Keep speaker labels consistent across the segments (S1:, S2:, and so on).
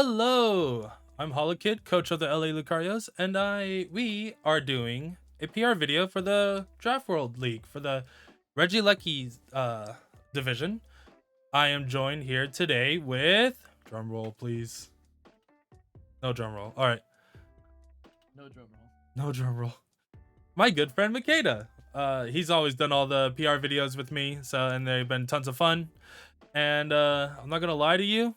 S1: Hello, I'm Holokid, coach of the LA Lucarios, and we are doing a PR video for the Draft World League for the Regieleki division. I am joined here today with drum roll, please. No drum roll. All right,
S2: No drum roll.
S1: no drum roll. My good friend Makeda. He's always done all the PR videos with me, and they've been tons of fun. And I'm not gonna lie to you,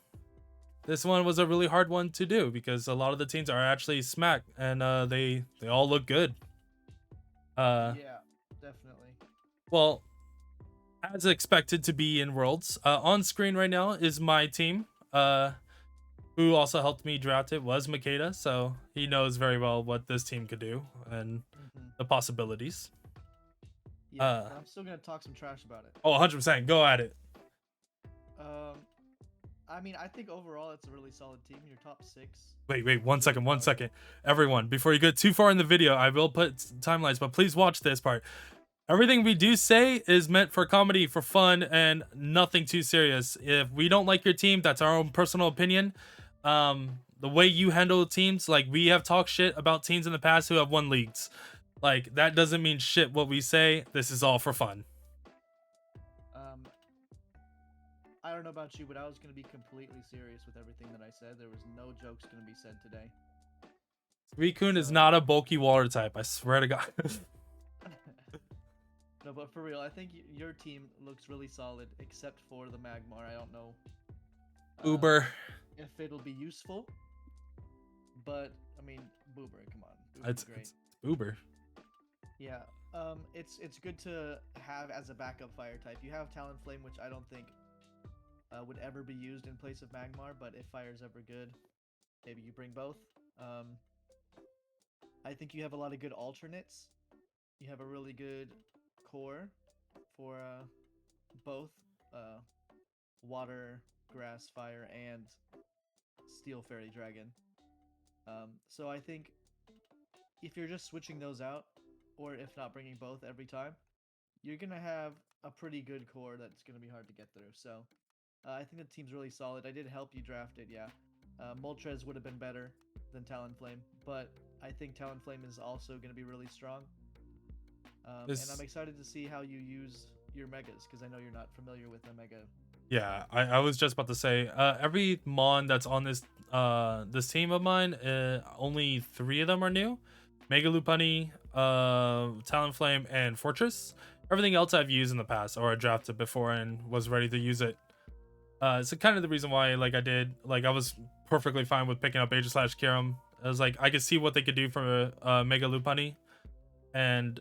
S1: this one was a really hard one to do because a lot of the teams are actually smack and they all look good.
S2: Yeah, definitely.
S1: Well, as expected to be in Worlds, on screen right now is my team. Who also helped me draft it was Makeda, so he knows very well what this team could do and the possibilities.
S2: Yeah, but I'm still gonna talk some trash about it.
S1: 100%, go at it.
S2: I mean, I think overall it's a really solid team. Your top six.
S1: Wait, one second. Everyone, before you get too far in the video, I will put timelines, but please watch this part. Everything we do say is meant for comedy, for fun, and nothing too serious. If we don't like your team, that's our own personal opinion. The way you handle teams, like we have talked shit about teams in the past who have won leagues. Like that doesn't mean shit what we say. This is all for fun.
S2: I don't know about you, but I was gonna be completely serious with everything that I said. There was no jokes gonna be said today.
S1: Rikun is not a bulky water type. I swear to God.
S2: No, but for real, I think your team looks really solid, except for the Magmar. I don't know
S1: Uber.
S2: if it'll be useful, but I mean, Boober, come on,
S1: It's
S2: great.
S1: It's Uber.
S2: Yeah, it's good to have as a backup fire type. You have Talonflame, which I don't think would ever be used in place of Magmar, but if fire's ever good, maybe you bring both. I think you have a lot of good alternates. You have a really good core for both water, grass, fire, and steel fairy dragon. So I think if you're just switching those out, or if not bringing both every time, you're gonna have a pretty good core that's gonna be hard to get through. So I think the team's really solid. I did help you draft it, yeah. Moltres would have been better than Talonflame, but I think Talonflame is also going to be really strong. And I'm excited to see how you use your megas, because I know you're not familiar with a mega.
S1: Yeah, I was just about to say, every mon that's on this team of mine, only 3 of them are new. Mega Lopunny, Talonflame, and Fortress. Everything else I've used in the past or I drafted before and was ready to use it. So kind of the reason why I was perfectly fine with picking up Aegis/Kiram. I was like, I could see what they could do for Mega Lopunny, and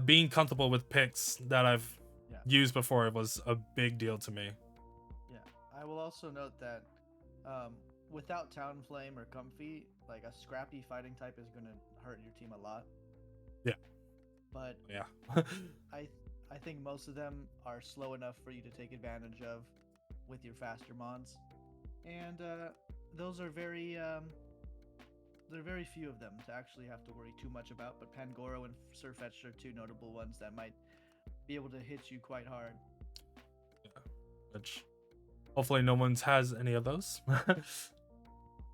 S1: being comfortable with picks that I've used before, it was a big deal to me.
S2: Yeah, I will also note that without Talonflame or Comfy, like a scrappy fighting type is going to hurt your team a lot.
S1: Yeah.
S2: But
S1: yeah,
S2: I think most of them are slow enough for you to take advantage of with your faster mons, and those are very there are very few of them to actually have to worry too much about. But Pangoro and Sirfetch'd are 2 notable ones that might be able to hit you quite hard.
S1: Yeah, which hopefully no one's has any of those.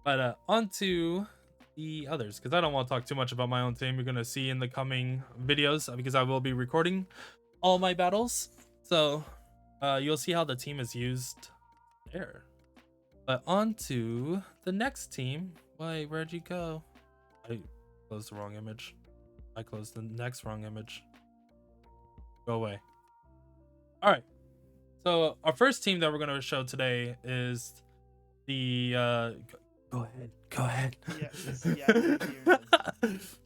S1: But on to the others, because I don't want to talk too much about my own team. You're gonna see in the coming videos, because I will be recording all my battles, so you'll see how the team is used there. But on to the next team. Wait, where'd you go? I closed the wrong image. I closed the next wrong image. Go away. All right, so our first team that we're going to show today is the go ahead.
S2: Yeah, the Seattle Magirnas.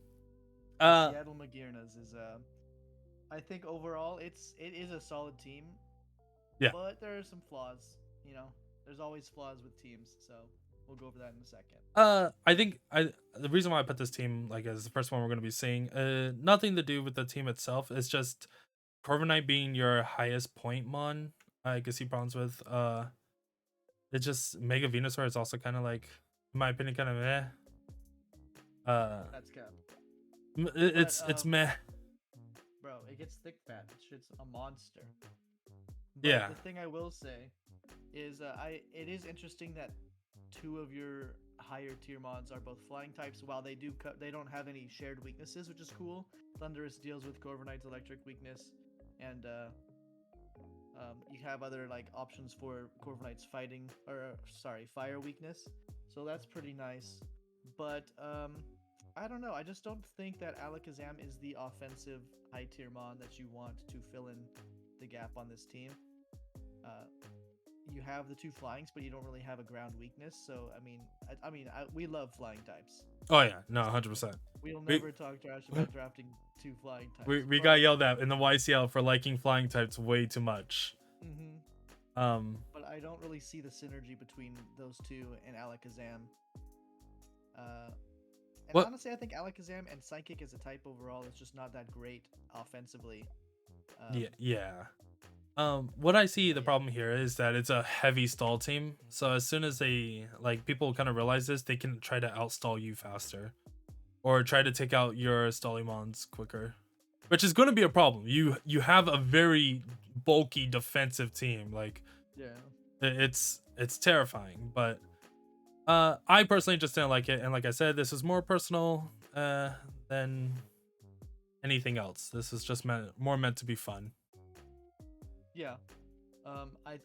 S2: Seattle Magirnas is I think overall it is a solid team.
S1: Yeah,
S2: but there are some flaws. You know, there's always flaws with teams, so we'll go over that in a second.
S1: I think the reason why I put this team as the first one we're going to be seeing, nothing to do with the team itself. It's just Corviknight being your highest point mon, I can see problems with. It's just Mega Venusaur is also kind of in my opinion, kind of meh.
S2: That's cap.
S1: It's meh.
S2: Bro, it gets thick fat. This shit's a monster. But
S1: yeah.
S2: The thing I will say is, it is interesting that two of your higher tier mons are both flying types, while they don't have any shared weaknesses, which is cool. Thunderous deals with Corviknight's electric weakness, and you have other like options for Corviknight's fighting or sorry fire weakness, so that's pretty nice. But I don't know. I just don't think that Alakazam is the offensive high tier mon that you want to fill in the gap on this team. You have the two flyings, but you don't really have a ground weakness. So I mean, we love flying types.
S1: Oh yeah, no, 100%.
S2: We'll never talk trash about drafting two flying types.
S1: We got yelled at in the YCL for liking flying types way too much.
S2: But I don't really see the synergy between those two and Alakazam. And honestly, I think Alakazam and Psychic as a type overall is just not that great offensively.
S1: Yeah. What I see the problem here is that it's a heavy stall team. So as soon as people kind of realize this, they can try to outstall you faster, or try to take out your Stallymons quicker, which is going to be a problem. You have a very bulky defensive team. Like,
S2: yeah,
S1: it's terrifying. But I personally just didn't like it, and like I said, this is more personal than anything else. This is just more meant to be fun.
S2: Yeah. I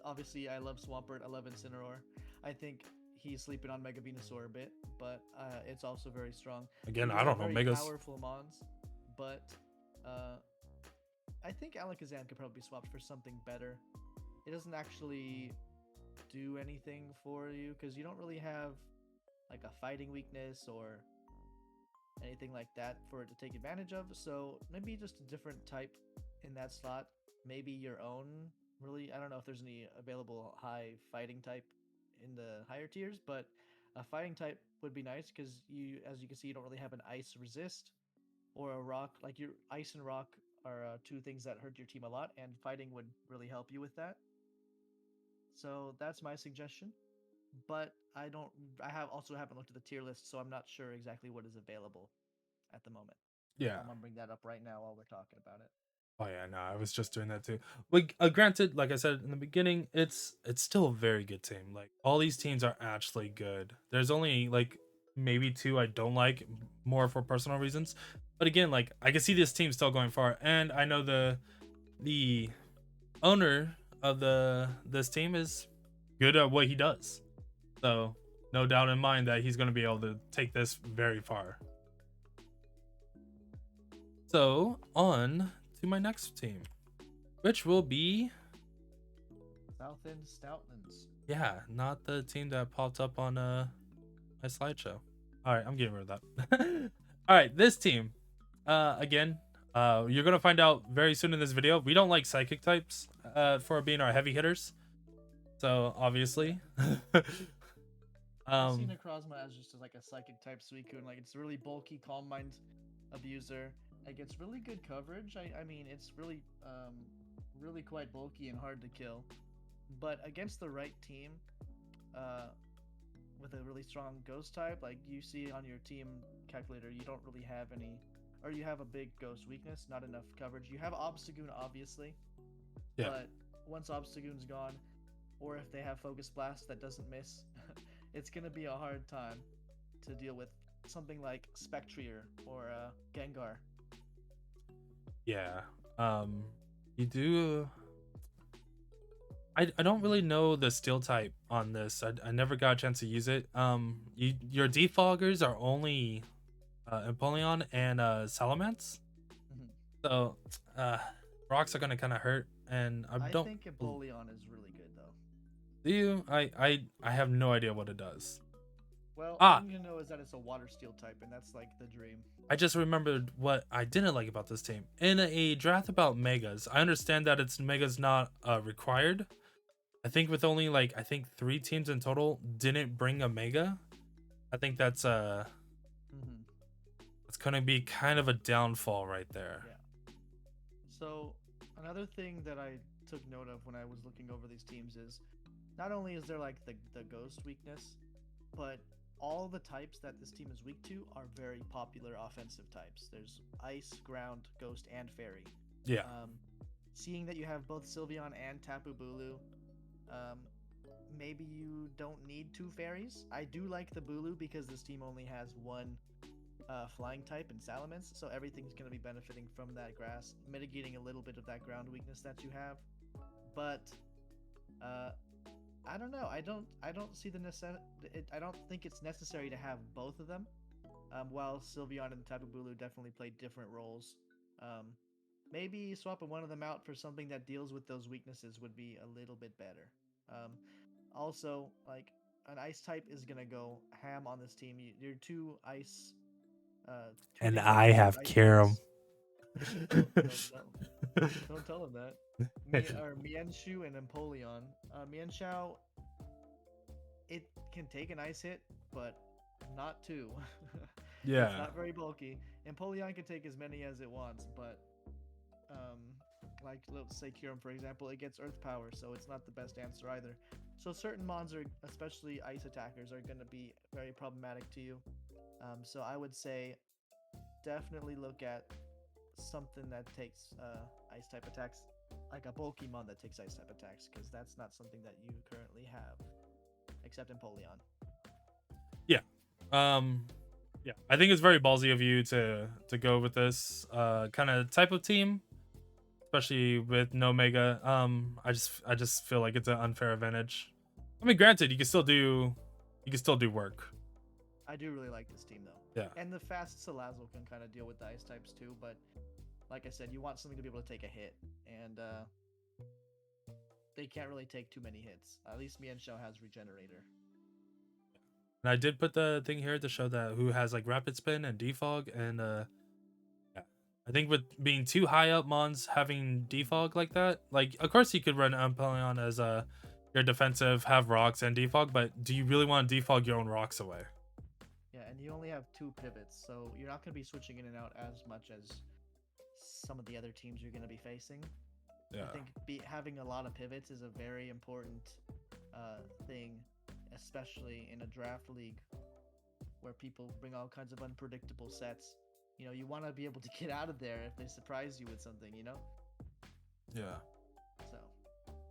S2: love Swampert. I love Incineroar. I think he's sleeping on Mega Venusaur a bit, but it's also very strong.
S1: Again, I don't know. Mega's
S2: powerful mons, but I think Alakazam could probably be swapped for something better. It doesn't actually do anything for you because you don't really have like a fighting weakness or anything like that for it to take advantage of. So maybe just a different type in that slot. Maybe your own. Really, I don't know if there's any available high fighting type in the higher tiers, but a fighting type would be nice because as you can see, you don't really have an ice resist or a rock. Like your ice and rock are two things that hurt your team a lot, and fighting would really help you with that. So that's my suggestion. But I haven't looked at the tier list, so I'm not sure exactly what is available at the moment.
S1: Yeah.
S2: I'm gonna bring that up right now while we're talking about it.
S1: Oh yeah, no, I was just doing that too. But granted, like I said in the beginning, it's still a very good team. Like all these teams are actually good. There's only like maybe two I don't like, more for personal reasons. But again, like I can see this team still going far, and I know the owner of this team is good at what he does. So no doubt in mind that he's going to be able to take this very far. So on to my next team, which will be
S2: South End Stoutlands.
S1: Yeah, not the team that popped up on my slideshow. All right, I'm getting rid of that. All right, this team, again, you're gonna find out very soon in this video. We don't like psychic types for being our heavy hitters, so obviously.
S2: I see Necrozma as just like a psychic type Suicune. Like it's really bulky, Calm Mind abuser. Like it's really good coverage. I mean, it's really really quite bulky and hard to kill. But against the right team, with a really strong ghost type, like you see on your team calculator, you don't really have any, or you have a big ghost weakness, not enough coverage. You have Obstagoon, obviously.
S1: Yeah.
S2: But once Obstagoon's gone, or if they have Focus Blast that doesn't miss, it's gonna be a hard time to deal with something like Spectrier or Gengar.
S1: Yeah. You do. I don't really know the steel type on this. I never got a chance to use it. Your defoggers are only Empoleon and Salamence.
S2: Mm-hmm.
S1: So rocks are gonna kind of hurt, and I
S2: think Empoleon is really good though.
S1: Do you? I have no idea what it does.
S2: Well, all you know is that it's a water steel type, and that's like the dream.
S1: I just remembered what I didn't like about this team. In a draft about Megas, I understand that it's Megas not required. I think with only like 3 teams in total didn't bring a Mega. I think that's it's gonna be kind of a downfall right there.
S2: Yeah. So another thing that I took note of when I was looking over these teams is not only is there like the ghost weakness, but all the types that this team is weak to are very popular offensive types. There's ice, ground, ghost, and fairy.
S1: Yeah.
S2: Seeing that you have both Sylveon and Tapu Bulu, maybe you don't need 2 fairies. I do like the Bulu because this team only has 1 flying type in Salamence, so everything's going to be benefiting from that grass, mitigating a little bit of that ground weakness that you have. But uh, I don't know. I don't see the I don't think it's necessary to have both of them. While Sylveon and Tapu Bulu definitely play different roles. Um, Maybe swapping one of them out for something that deals with those weaknesses would be a little bit better. Um, Also, like an ice type is gonna go ham on this team. Your 2 ice, 2
S1: And
S2: things that
S1: I
S2: deal with
S1: have
S2: ice
S1: Karam.
S2: types. Don't tell him that. Mienshu and Empoleon. Mienshao, it can take an ice hit, but not 2.
S1: Yeah.
S2: It's not very bulky. Empoleon can take as many as it wants, but like let's say Kyurem for example, it gets Earth Power, so it's not the best answer either. So certain mons are, especially ice attackers, are going to be very problematic to you. So I would say definitely look at something that takes ice type attacks, like a bulky mon that takes ice type attacks, because that's not something that you currently have, except Empoleon.
S1: Yeah. Yeah, I think it's very ballsy of you to go with this kind of type of team, especially with no mega. I just feel like it's an unfair advantage. I mean, granted, you can still do work.
S2: I do really like this team though.
S1: Yeah.
S2: And the fast Salazzle can kind of deal with the ice types too, but like I said, you want something to be able to take a hit, and they can't really take too many hits. At least Mienshao has Regenerator.
S1: And I did put the thing here to show that who has like Rapid Spin and Defog, and yeah, I think with being too high up mons having Defog like that, like of course you could run Empoleon as your defensive, have rocks and Defog, but do you really want to defog your own rocks away?
S2: Yeah, and you only have 2 pivots, so you're not going to be switching in and out as much as some of the other teams you're going to be facing.
S1: Yeah.
S2: I think having a lot of pivots is a very important thing, especially in a draft league where people bring all kinds of unpredictable sets. You know, you want to be able to get out of there if they surprise you with something, you know?
S1: Yeah.
S2: So.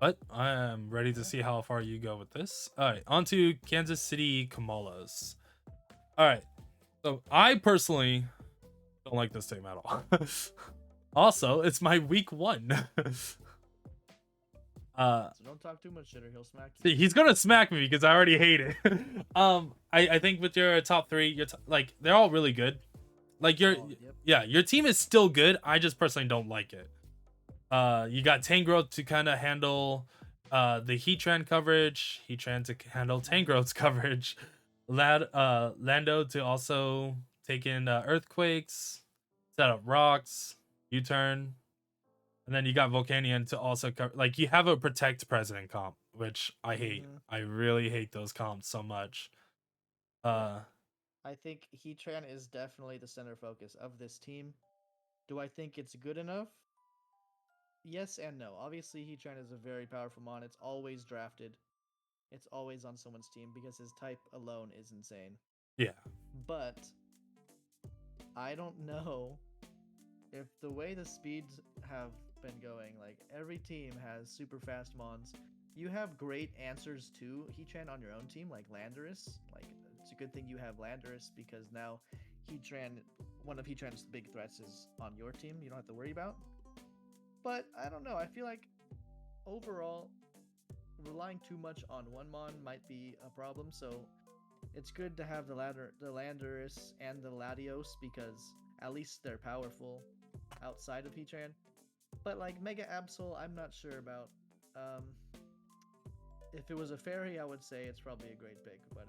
S1: But I am ready to see how far you go with this. All right, on to Kansas City Kamalas. All right, so I personally don't like this team at all. Also, it's my week 1.
S2: So don't talk too much shit or he'll smack you.
S1: He's gonna smack me because I already hate it. I think with your top 3, like they're all really good. Like
S2: Yep.
S1: yeah, your team is still good. I just personally don't like it. You got Tangrowth to kind of handle the Heatran coverage, Heatran to handle Tangrowth's coverage, Lando to also take in earthquakes, set up rocks, U-turn, and then you got Volcanion to also cover. Like you have a protect president comp, which I hate. I really hate those comps so much.
S2: I think Heatran is definitely the center focus of this team. Do I think it's good enough? Yes and no. Obviously, Heatran is a very powerful mon. It's always drafted. It's always on someone's team because his type alone is insane.
S1: Yeah.
S2: But I don't know if the way the speeds have been going, like every team has super fast mons. You have great answers to Heatran on your own team, like Landorus. Like it's a good thing you have Landorus because now Heatran, one of Heatran's big threats is on your team. You don't have to worry about. But I don't know. I feel like overall, relying too much on one mon might be a problem. So it's good to have the Landorus and the Latios because at least they're powerful outside of Heatran. But like Mega Absol, I'm not sure about. If it was a fairy, I would say it's probably a great pick, but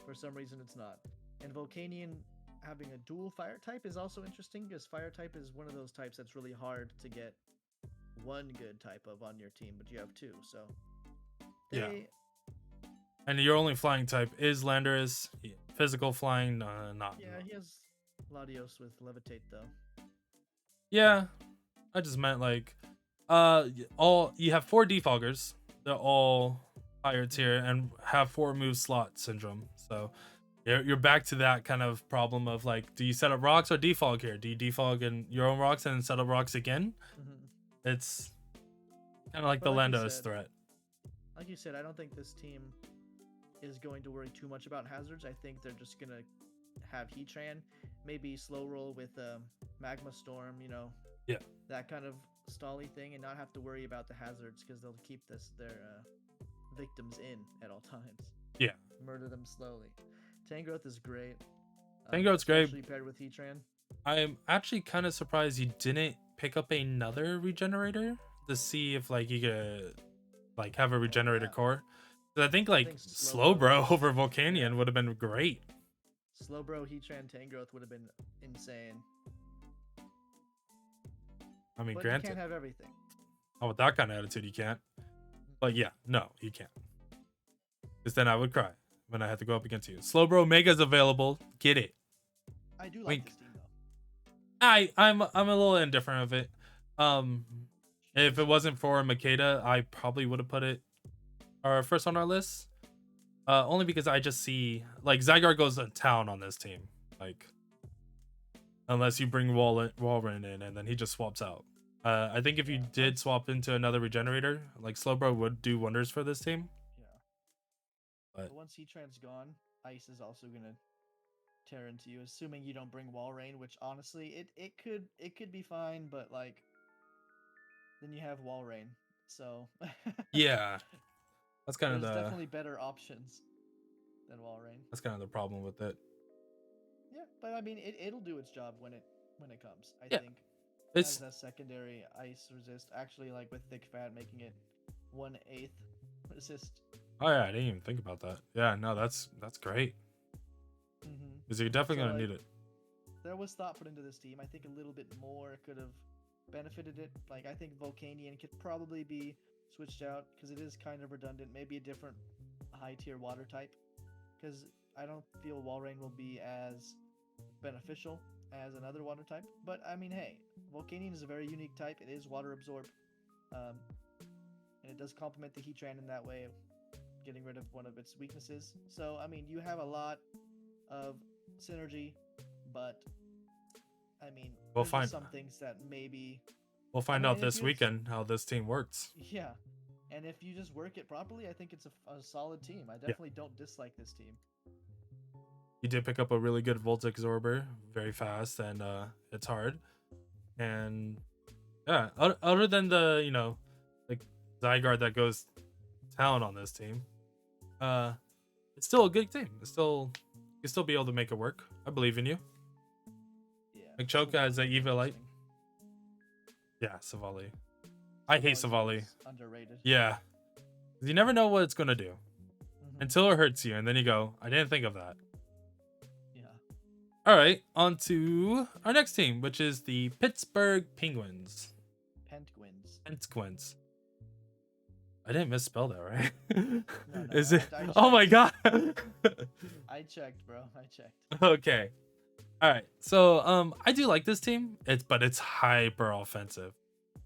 S2: for some reason it's not. And Volcanion having a dual fire type is also interesting because fire type is one of those types that's really hard to get one good type of on your team, but you have 2, so
S1: yeah. And your only flying type is Landorus. Physical flying, not.
S2: Yeah, he has Latios with Levitate though.
S1: Yeah, I just meant like, all you have 4 defoggers. They're all higher tier and have 4 move slot syndrome. So you're back to that kind of problem of like, do you set up rocks or defog here? Do you defog in your own rocks and set up rocks again? It's kind of like the Landos threat.
S2: like you said, I don't think this team is going to worry too much about hazards. I think they're just gonna have Heatran, maybe slow roll with Magma Storm,
S1: Yeah.
S2: that kind of stally thing, and not have to worry about the hazards because they'll keep their victims in at all times.
S1: Yeah.
S2: Murder them slowly. Tangrowth is great.
S1: Tangrowth's great.
S2: Especially paired with Heatran.
S1: I'm actually kind of surprised you didn't pick up another regenerator to see if like you could like have a regenerator core. 'Cause I think like Slowbro over Volcanion would have been great.
S2: Slowbro, Heatran, Tangrowth would have been insane.
S1: I mean,
S2: But
S1: granted,
S2: you can't have everything.
S1: oh, with that kind of attitude, you can't. But yeah, no, you can't. Because then I would cry when I had to go up against you. Slowbro Mega's available. Get it.
S2: I do like this team though.
S1: I'm a little indifferent of it. If it wasn't for Makeda, I probably would have put it first on our list. Only because I just see like Zygarde goes to town on this team. Like unless you bring Walrein in and then he just swaps out. I think if you did swap into another regenerator, like Slowbro would do wonders for this team.
S2: Yeah.
S1: But
S2: once Heatran's gone, Ice is also gonna tear into you, assuming you don't bring Walrein, which honestly it could be fine, but like then you have Walrein. So
S1: yeah. That's kind of
S2: there's
S1: the
S2: definitely better options than Walrein.
S1: That's kind of the problem with it.
S2: Yeah, but I mean it'll do its job when it comes. I
S1: Yeah.
S2: think
S1: It's
S2: as a secondary ice resist, actually like with thick fat making it 1/8 resist.
S1: oh yeah, I didn't even think about that. Yeah, no, that's great. Because you're definitely gonna need it.
S2: There was thought put into this team. I think a little bit more could have benefited it. Like I think Volcanion could probably be switched out because it is kind of redundant. Maybe a different high tier water type, because I don't feel Walrein will be as beneficial as another water type. But I mean, hey, Volcanion is a very unique type. It is water absorb, and it does complement the Heatran in that way, getting rid of one of its weaknesses. So I mean, you have a lot of synergy, but I mean,
S1: we'll find
S2: some things that maybe
S1: we'll find out this weekend how this team works.
S2: Yeah, and if you just work it properly, I think it's a solid team. I definitely don't dislike this team.
S1: You did pick up a really good Volt Absorber, very fast, and it's hard. And yeah, other than the like Zygarde that goes town on this team, it's still a good team. You can still be able to make it work. I believe in you.
S2: Yeah.
S1: Like Choke as an Evilite. Yeah, Savali. I hate Savali.
S2: Underrated.
S1: Yeah. You never know what it's gonna do until it hurts you, and then you go, I didn't think of that.
S2: Yeah.
S1: All right, on to our next team, which is the Pittsburgh Penguins. Pentguins. I didn't misspell that, right?
S2: No,
S1: is it?
S2: I
S1: Oh my god.
S2: I checked, bro. I checked.
S1: Okay. All right. So I do like this team. It's hyper offensive.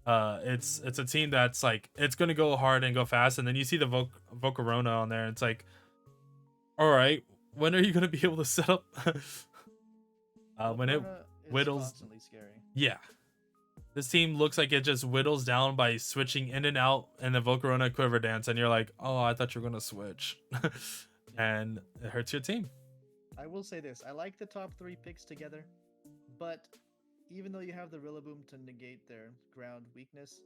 S1: It's a team that's like it's gonna go hard and go fast, and then you see the Volcarona on there, and it's like, all right, when are you gonna be able to set up? When it whittles.
S2: Constantly scary.
S1: Yeah. This team looks like it just whittles down by switching in and out, and the Volcarona Quiver Dance, and you're like, oh, I thought you were gonna switch, and it hurts your team.
S2: I will say this: I like the top 3 picks together, but even though you have the Rillaboom to negate their ground weakness,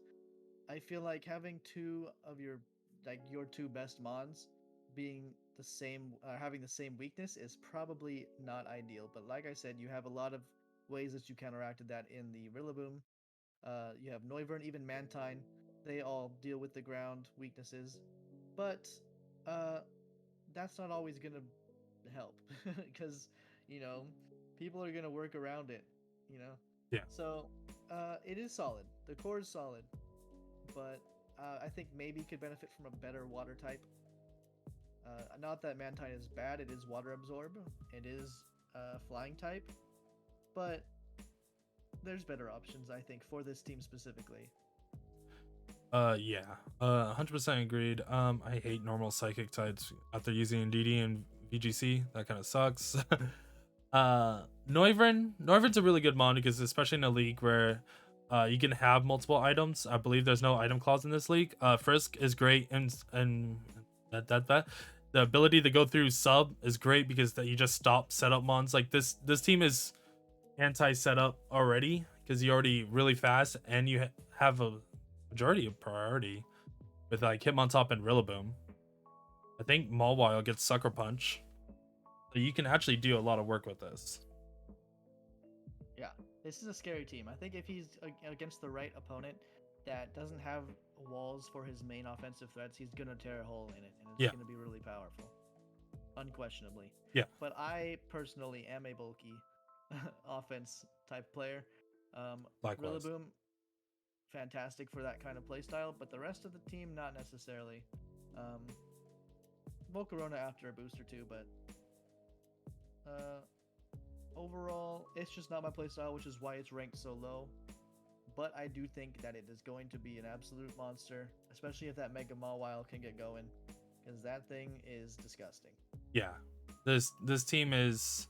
S2: I feel like having 2 of your 2 best mons being the same, having the same weakness is probably not ideal. But like I said, you have a lot of ways that you counteracted that in the Rillaboom. You have Noivern, even Mantine. They all deal with the ground weaknesses, but that's not always gonna help because people are gonna work around it.
S1: Yeah.
S2: So it is solid. The core is solid, but I think maybe could benefit from a better water type. Not that Mantine is bad. It is water absorb. It is flying type, but there's better options, I think, for this team specifically.
S1: Yeah. 100% agreed. I hate normal psychic types after using DD and VGC. That kind of sucks. Noivern's a really good mon because especially in a league where You can have multiple items. I believe there's no item clause in this league. Frisk is great, and that the ability to go through sub is great because that you just stop setup mons. Like this team is anti setup already because you're already really fast and you have a majority of priority with like Hitmontop and Rillaboom. I think Mawile gets Sucker Punch. So you can actually do a lot of work with this.
S2: Yeah, this is a scary team. I think if he's against the right opponent that doesn't have walls for his main offensive threats, he's gonna tear a hole in it, and it's
S1: Yeah.
S2: gonna be really powerful, unquestionably.
S1: Yeah.
S2: But I personally am a bulky offense type player.
S1: Likewise.
S2: Rillaboom, fantastic for that kind of playstyle, but the rest of the team not necessarily. Volcarona after a boost or two, but overall, it's just not my playstyle, which is why it's ranked so low. But I do think that it is going to be an absolute monster, especially if that Mega Mawile can get going, because that thing is disgusting.
S1: Yeah, this team is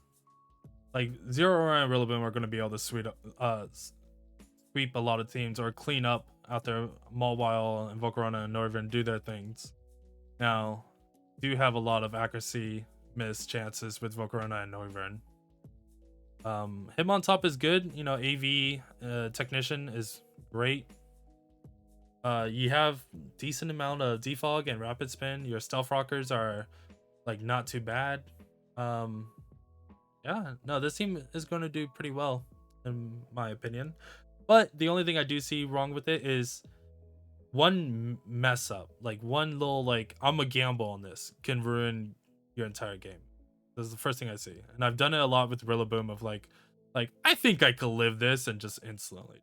S1: like Zero and Rillaboom are going to be able to sweep a lot of teams or clean up out there. Mawile and Volcarona and Noivern do their things. Now, do have a lot of accuracy miss chances with Volcarona and Noivern. Hitmontop is good. You know, AV Technician is great. You have decent amount of defog and rapid spin. Your stealth rockers are like not too bad. Yeah, no, this team is going to do pretty well in my opinion. But the only thing I do see wrong with it is one mess up, like one little like I'm a gamble on this can ruin your entire game. This is the first thing I see, and I've done it a lot with Rillaboom of like I think I could live this and just instantly.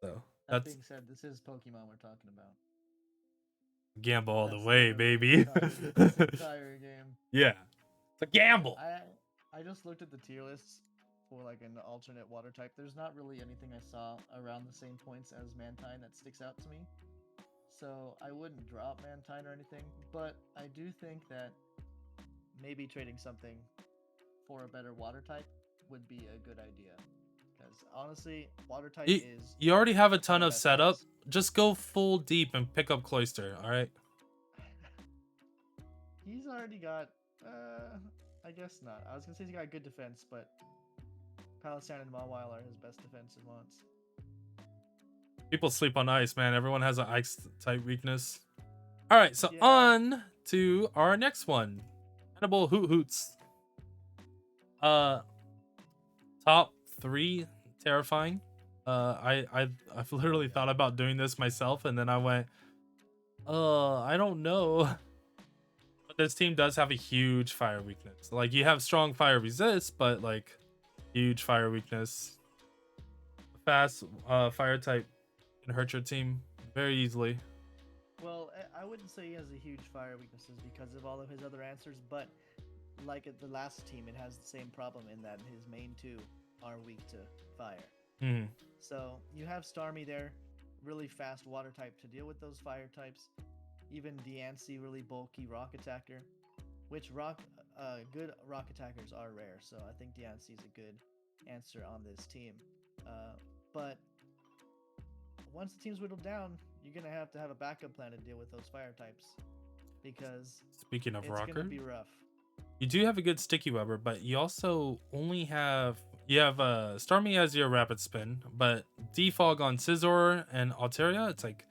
S1: So
S2: That
S1: that's
S2: being said, this is Pokemon we're talking about.
S1: gamble all the
S2: That's
S1: way,
S2: literally
S1: baby.
S2: this entire game.
S1: Yeah, it's a gamble.
S2: I just looked at the tier lists for like an alternate water type. There's not really anything I saw around the same points as Mantine that sticks out to me. So I wouldn't drop Mantine or anything, but I do think that maybe trading something for a better water type would be a good idea. Because honestly, water type is
S1: You already have a
S2: one
S1: ton
S2: the
S1: of
S2: best
S1: setup.
S2: types.
S1: Just go full deep and pick up Cloyster. All right.
S2: He's already got. I guess not. I was gonna say he's got good defense, but Palisand and Mawile are his best defensive mons.
S1: People sleep on ice, man. Everyone has an ice type weakness. All right, so
S2: Yeah.
S1: on to our next one. Hannibal Hoot Hoots. Top 3 terrifying. I've literally thought about doing this myself, and then I went, I don't know. But this team does have a huge fire weakness. Like you have strong fire resist, but like huge fire weakness. Fast fire type can hurt your team very easily.
S2: Well, I wouldn't say he has a huge fire weaknesses because of all of his other answers, but like at the last team, it has the same problem in that his main two are weak to fire.
S1: Mm.
S2: So you have Starmie there, really fast water type to deal with those fire types. Even Diancie, really bulky rock attacker, which good rock attackers are rare. So I think Diancie is a good answer on this team. But once the team's whittled down, you're gonna have to have a backup plan to deal with those fire types, because
S1: Speaking of
S2: it's
S1: rocker,
S2: gonna be rough.
S1: you do have a good sticky webber, but you also only have Starmie as your rapid spin, but defog on Scizor and Altaria. It's like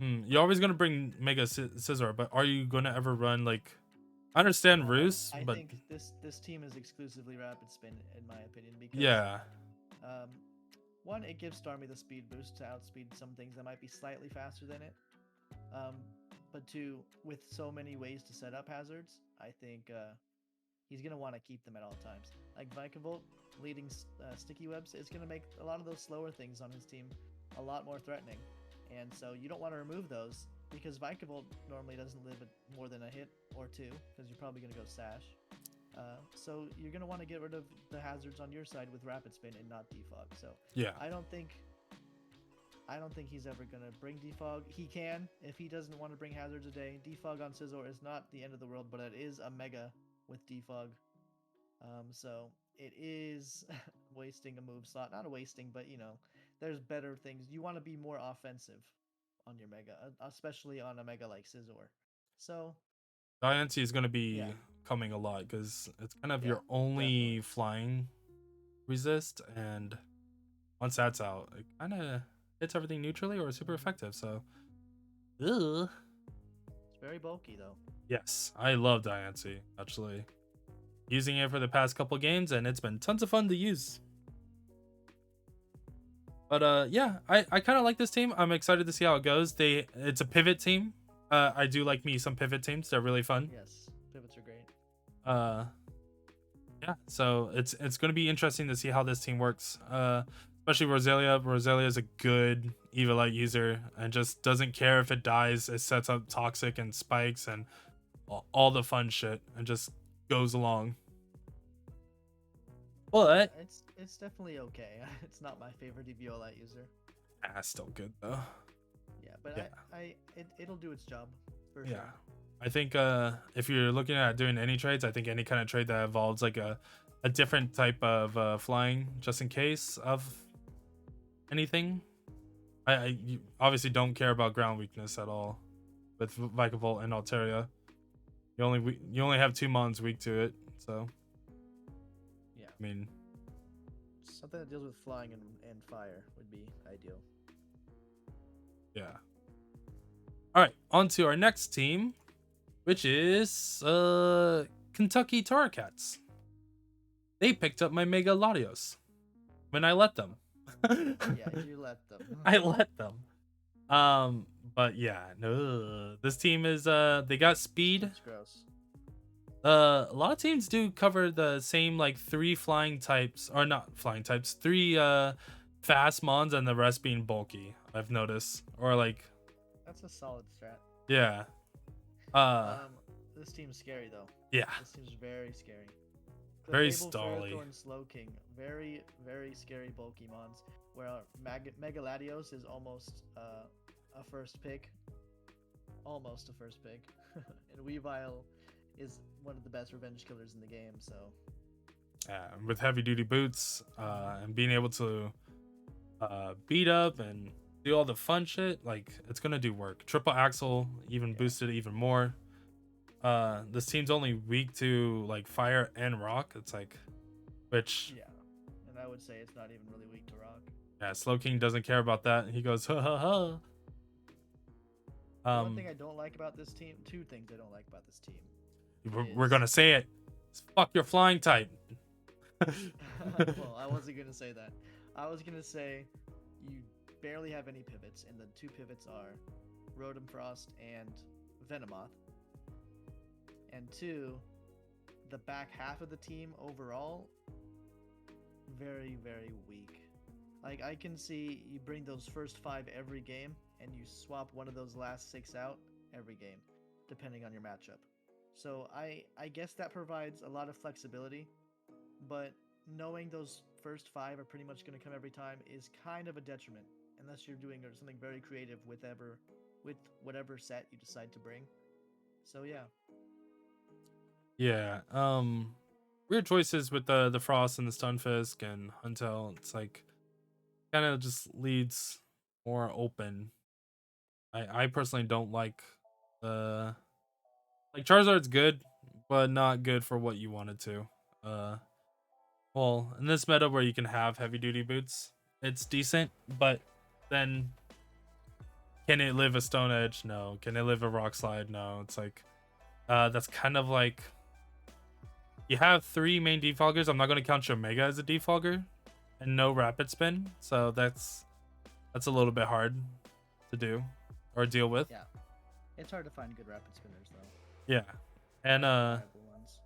S1: you're always gonna bring Mega Scizor, but are you gonna ever run like? I understand Roost,
S2: I
S1: but
S2: think this team is exclusively rapid spin in my opinion, because
S1: yeah,
S2: one, it gives Starmie the speed boost to outspeed some things that might be slightly faster than it. But two, with so many ways to set up hazards, I think he's going to want to keep them at all times. Like Vikavolt leading sticky webs, it's going to make a lot of those slower things on his team a lot more threatening. And so you don't want to remove those, because Vikavolt normally doesn't live at more than a hit or two, because you're probably going to go Sash. So you're going to want to get rid of the hazards on your side with rapid spin and not defog. So
S1: yeah,
S2: I don't think he's ever going to bring defog. He can if he doesn't want to bring hazards a day. Defog on Scizor is not the end of the world, but it is a mega with defog. So it is wasting a move slot. Not a wasting, but you know, there's better things. You want to be more offensive on your mega, especially on a mega like Scizor. So
S1: Diancie is going to be
S2: yeah,
S1: coming a lot because it's kind of
S2: yeah,
S1: your only
S2: definitely.
S1: flying resist, and once that's out, it kind of hits everything neutrally or super effective. So, ugh.
S2: It's very bulky though.
S1: Yes, I love Diancie, actually. Using it for the past couple games, and it's been tons of fun to use. But yeah, I kind of like this team. I'm excited to see how it goes. It's a pivot team. I do like me some pivot teams. They're really fun.
S2: Yes, pivots are great.
S1: Uh, yeah, so it's going to be interesting to see how this team works. Especially Roselia. Roselia is a good Evilite user and just doesn't care if it dies. It sets up toxic and spikes and all the fun shit and just goes along. But
S2: It's definitely okay. It's not my favorite Eviolite user.
S1: still good though.
S2: Yeah, but
S1: Yeah.
S2: it'll do its job for
S1: Yeah.
S2: sure.
S1: I think if you're looking at doing any trades, I think any kind of trade that involves like a different type of flying just in case of anything. You obviously don't care about ground weakness at all with Vikavolt and Altaria. You only have 2 mons weak to it, so
S2: Yeah,
S1: I mean,
S2: something that deals with flying and fire would be ideal.
S1: yeah. All right, on to our next team, which is Kentucky Torracats. They picked up my Mega Latios when I let them.
S2: Yeah, you let them.
S1: I let them. But yeah, no. This team is they got speed.
S2: It's gross.
S1: A lot of teams do cover the same like 3 flying types, or not flying types, 3 fast mons and the rest being bulky. I've noticed, or like
S2: That's a solid strat.
S1: yeah.
S2: This team's scary though.
S1: Yeah,
S2: This team's very scary.
S1: very
S2: Clefable,
S1: stally.
S2: Ferrothorn, Slowking, very very scary bulky mons. Where Mega Latios is almost a first pick, almost a first pick, and Weavile is one of the best revenge killers in the game. So
S1: With heavy duty boots, and being able to beat up and do all the fun shit, like it's gonna do work. Triple axle even boosted even more. This team's only weak to like fire and rock. It's like, which
S2: yeah, and I would say it's not even really weak to rock.
S1: yeah, Slowking doesn't care about that. He goes ha ha ha.
S2: One thing I don't like about this team, 2 things I don't like about this team.
S1: We're gonna say it. Fuck your flying type.
S2: Well, I wasn't gonna say that. I was gonna say you barely have any pivots, and the 2 pivots are Rotom Frost and Venomoth. And 2, the back half of the team overall, very, very weak. Like, I can see you bring those first 5 every game, and you swap one of those last 6 out every game, depending on your matchup. So I guess that provides a lot of flexibility, but knowing those first 5 are pretty much going to come every time is kind of a detriment, unless you're doing something very creative with whatever set you decide to bring. So yeah.
S1: Yeah. Weird choices with the Frost and the Stunfisk and Huntel. It's like kind of just leads more open. I personally don't like the like Charizard's good, but not good for what you wanted to. Well, in this meta where you can have heavy duty boots, it's decent, but then can it live a Stone Edge? No. Can it live a Rock Slide? No. It's like that's kind of like you have 3 main defoggers. I'm not going to count your Mega as a defogger and no rapid spin, so that's a little bit hard to do or deal with.
S2: Yeah. It's hard to find good rapid spinners though.
S1: Yeah. And
S2: Reliable ones.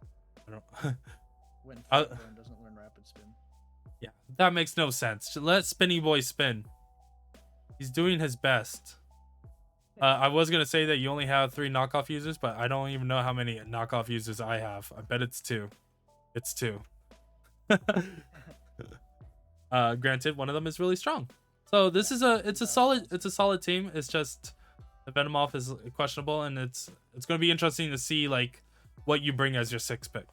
S1: I don't
S2: When Ferrothorn doesn't learn rapid spin.
S1: yeah, that makes no sense. Let Spinny Boy spin. He's doing his best. I was gonna say that you only have 3 knockoff users, but I don't even know how many knockoff users I have. I bet it's 2. It's 2. Granted, one of them is really strong. So this is it's a solid team. It's just the Venomoth is questionable, and it's gonna be interesting to see like what you bring as your 6th pick,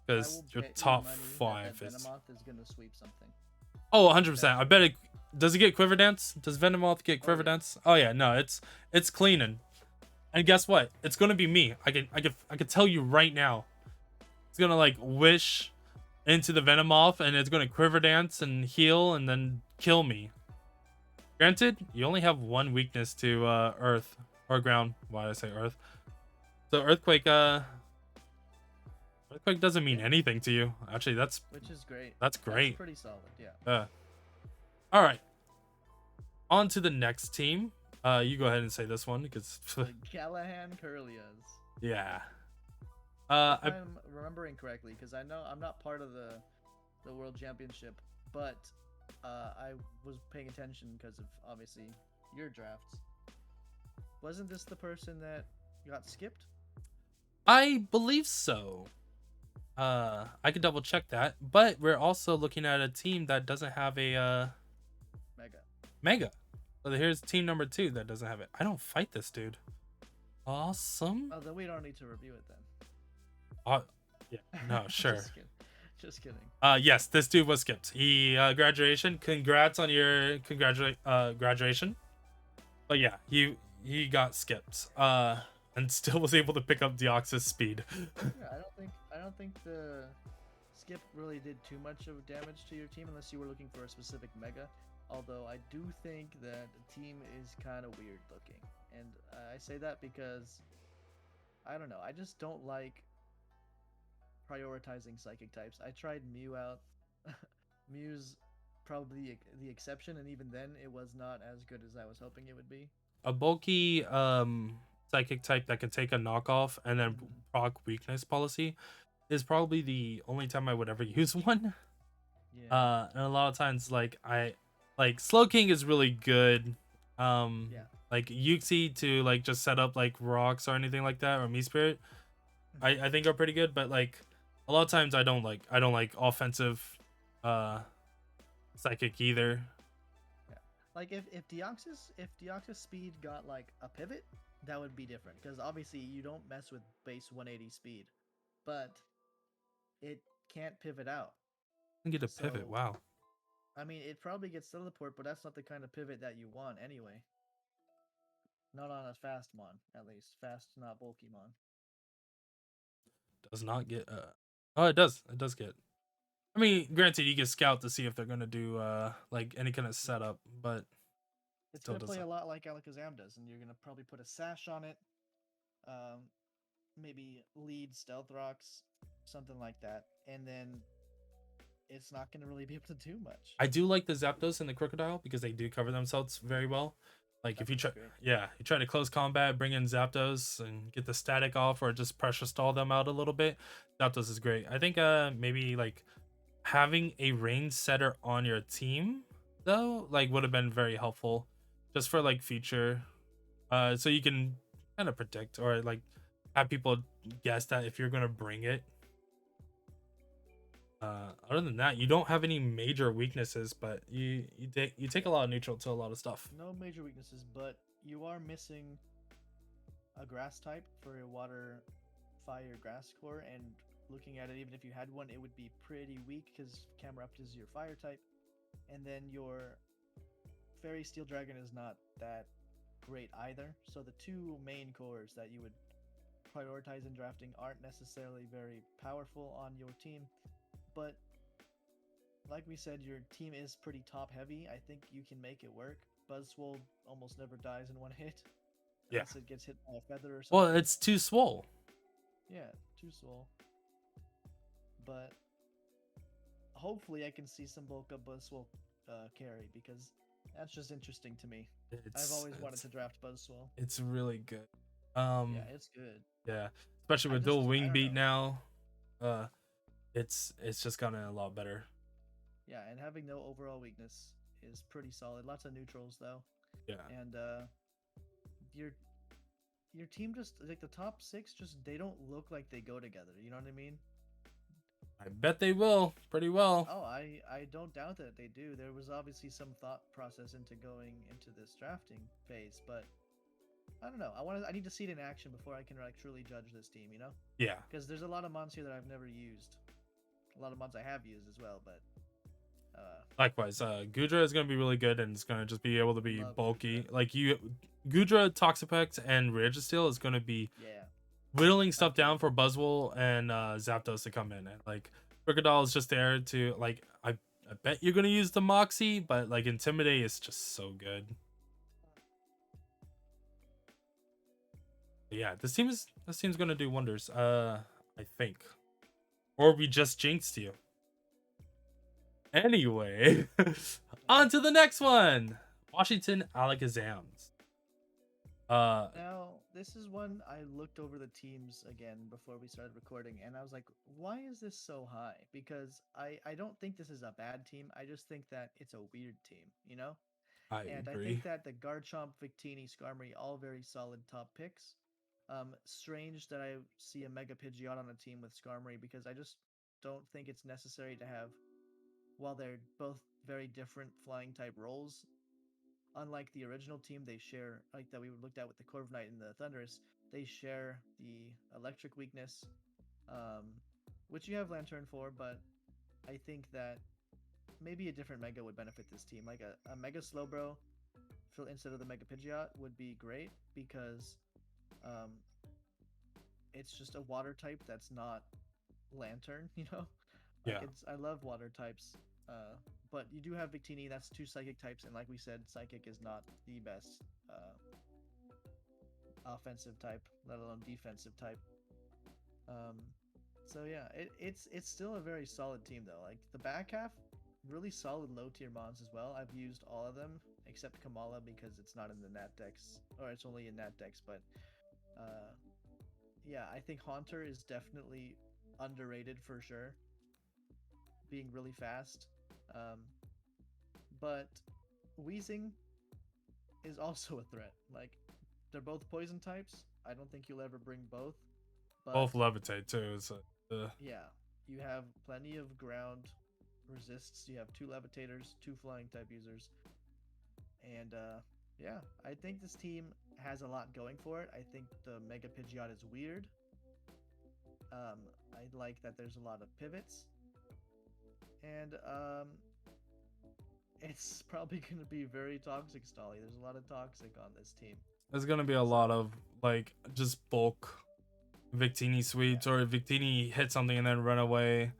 S1: because your top 5 is
S2: Venomoth is gonna sweep something.
S1: oh 100%. Does it get Quiver Dance? Does Venomoth get Quiver Dance? Oh yeah, no, it's cleaning. And guess what? It's gonna be me. I could tell you right now. It's gonna like wish into the Venomoth, and it's gonna Quiver Dance and heal, and then kill me. Granted, you only have one weakness to Earth or Ground. Why did I say Earth? So Earthquake doesn't mean anything to you. Actually,
S2: which is great.
S1: That's great.
S2: That's pretty solid. Yeah.
S1: All right. On to the next team. You go ahead and say this one because
S2: The Callahan Curlias.
S1: yeah.
S2: If I'm remembering correctly, because I know I'm not part of the World Championship, but I was paying attention because of obviously your drafts. Wasn't this the person that got skipped?
S1: I believe so. I could double check that, but we're also looking at a team that doesn't have a mega. So here's team number 2 that doesn't have it. I don't fight this dude. Awesome.
S2: Oh, then we don't need to review it then.
S1: Yeah, no, sure.
S2: Just kidding.
S1: Yes, this dude was skipped. He graduation. Congrats on your graduation. But yeah, he got skipped. And still was able to pick up Deoxys speed.
S2: Yeah, I don't think the skip really did too much of damage to your team unless you were looking for a specific mega. Although I do think that the team is kind of weird looking, and I say that because I don't know. I just don't like prioritizing psychic types. I tried Mew out. Mew's probably the exception, and even then, it was not as good as I was hoping it would be.
S1: A bulky psychic type that can take a knockoff and then proc weakness policy is probably the only time I would ever use one.
S2: Yeah.
S1: And a lot of times, like Slow King is really good.
S2: Yeah.
S1: Like Yuxi to like just set up like rocks or anything like that, or Me Spirit, I think are pretty good. But like a lot of times I don't like offensive psychic either.
S2: Yeah. Like if Deoxys speed got like a pivot, that would be different, because obviously you don't mess with base 180 speed, but it can't pivot out.
S1: I can get a pivot. Wow.
S2: I mean, it probably gets teleport, but that's not the kind of pivot that you want anyway. Not on a fast mon, at least. Fast, not bulky mon.
S1: Does not get oh, it does. It does get. I mean, granted, you can scout to see if they're gonna do like any kind of setup, but
S2: it's gonna play a lot like Alakazam does, and you're gonna probably put a sash on it. Maybe lead stealth rocks, something like that, and then it's not gonna really be able to do much.
S1: I do like the Zapdos and the Crocodile because they do cover themselves very well. Like if you try, you try to close combat, bring in Zapdos and get the static off, or just pressure stall them out a little bit. Zapdos is great. I think maybe like having a range setter on your team though, like would have been very helpful, just for like future, so you can kind of predict or like have people guess that if you're gonna bring it. Other than that, you don't have any major weaknesses, but you take a lot of neutral to a lot of stuff.
S2: No major weaknesses, but you are missing a grass type for your water, fire, grass core, and looking at it, even if you had one, it would be pretty weak because Camerupt is your fire type, and then your Fairy Steel Dragon is not that great either. So the two main cores that you would prioritize in drafting aren't necessarily very powerful on your team. But like we said, your team is pretty top heavy. I think you can make it work. Buzzwole almost never dies in one hit. Unless it gets hit by a feather or something.
S1: Well, it's too swole.
S2: Yeah, too swole. But hopefully I can see some bulk up Buzzwole carry, because that's just interesting to me. I've always wanted to draft Buzzwole.
S1: It's really good.
S2: Yeah, it's good.
S1: Yeah, especially with dual wing beat now. It's just gotten a lot better.
S2: Yeah, and having no overall weakness is pretty solid. Lots of neutrals though.
S1: Yeah.
S2: And your team just like the top 6 they don't look like they go together. You know what I mean?
S1: I bet they will pretty well.
S2: Oh, I don't doubt that they do. There was obviously some thought process into going into this drafting phase, but I don't know. I need to see it in action before I can like truly judge this team, you know?
S1: Yeah.
S2: Because there's a lot of mons here that I've never used. A lot of mons I have used as well, but
S1: Likewise, Gudra is gonna be really good, and it's gonna just be able to be
S2: Love
S1: bulky.
S2: Gudra.
S1: Like Gudra, Toxapex, and Registeel is gonna be
S2: Yeah.
S1: whittling stuff
S2: Okay.
S1: down for Buzzwole and Zapdos to come in, and like Krookodile is just there to like. I bet you're gonna use the Moxie, but like Intimidate is just so good. But yeah, this team's gonna do wonders. I think, or we just jinxed you. Anyway, on to the next one. Washington Alakazams.
S2: Now, this is one I looked over the teams again before we started recording, and I was like, why is this so high? Because I don't think this is a bad team. I just think that it's a weird team, you know?
S1: I
S2: And I
S1: agree.
S2: think that the Garchomp, Victini, Skarmory, all very solid top picks. Strange that I see a Mega Pidgeot on a team with Skarmory because I just don't think it's necessary to have, while they're both very different flying type roles, unlike the original team, they share, like that we looked at with the Corviknight and the Thundurus, they share the electric weakness, um, which you have Lantern for, but I think that maybe a different Mega would benefit this team. Like a Mega Slowbro instead of the Mega Pidgeot would be great because um, it's just a water type that's not Lantern, you know? Like
S1: Yeah,
S2: I love water types. But you do have Victini, that's two psychic types, and like we said, psychic is not the best offensive type, let alone defensive type. Um, so yeah, it's still a very solid team though. Like the back half, really solid low tier mons as well. I've used all of them except Kamala because it's not in the Nat Dex, or it's only in Nat Dex. But uh, yeah, I think Haunter is definitely underrated for sure, being really fast. Um, but Weezing is also a threat. Like they're both poison types. I don't think you'll ever bring both, but
S1: both levitate too. So
S2: yeah, you have plenty of ground resists. You have two levitators, two flying type users, and yeah, I think this team has a lot going for it. I think the Mega Pidgeot is weird. I like that there's a lot of pivots, and it's probably going to be very toxic, Stolly. There's a lot of toxic on this team.
S1: there's gonna be a lot of like just bulk Victini sweeps,
S2: Yeah.
S1: or Victini hit something and then run away,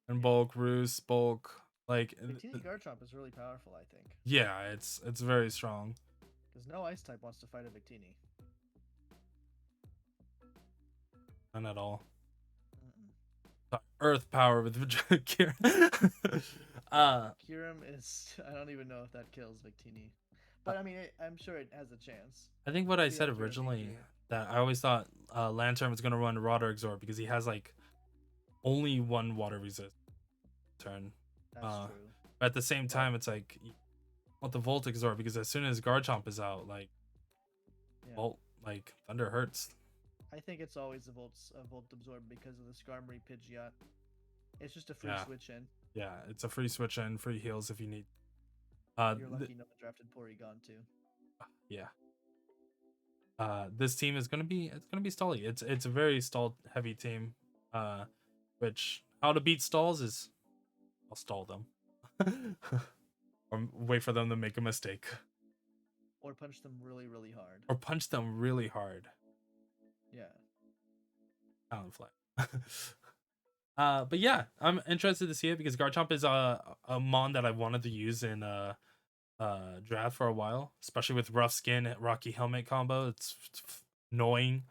S1: and bulk roost, bulk like
S2: Victini Garchomp is really powerful, I think,
S1: yeah, it's very strong.
S2: because no ice type wants to fight a Victini.
S1: None at all.
S2: Mm-mm.
S1: Earth power with Kira.
S2: Kyurem is. I don't even know if that kills Victini. But I mean, I'm sure it has a chance.
S1: I think what I
S2: We
S1: said
S2: have Kyurem
S1: originally,
S2: here.
S1: that I always thought Lantern was gonna run Water Exort because he has like only one water resist turn.
S2: That's true.
S1: But at the same time, it's like you want the Volt Exort because as soon as Garchomp is out, like
S2: Yeah.
S1: Volt, like Thunder hurts.
S2: I think it's always a Volt Absorb because of the Skarmory Pidgeot. It's just a free
S1: Yeah.
S2: switch in.
S1: Yeah, it's a free switch in, free heals if you need.
S2: You're lucky no one drafted Porygon too.
S1: Yeah. This team is gonna be stally. It's a very stall heavy team. Which how to beat stalls is I'll stall them. Or wait for them to make a mistake.
S2: Or punch them really, really hard.
S1: Or punch them really hard.
S2: Yeah.
S1: Talon flat. But yeah, I'm interested to see it because Garchomp is a mon that I wanted to use in draft for a while, especially with rough skin rocky helmet combo. It's annoying,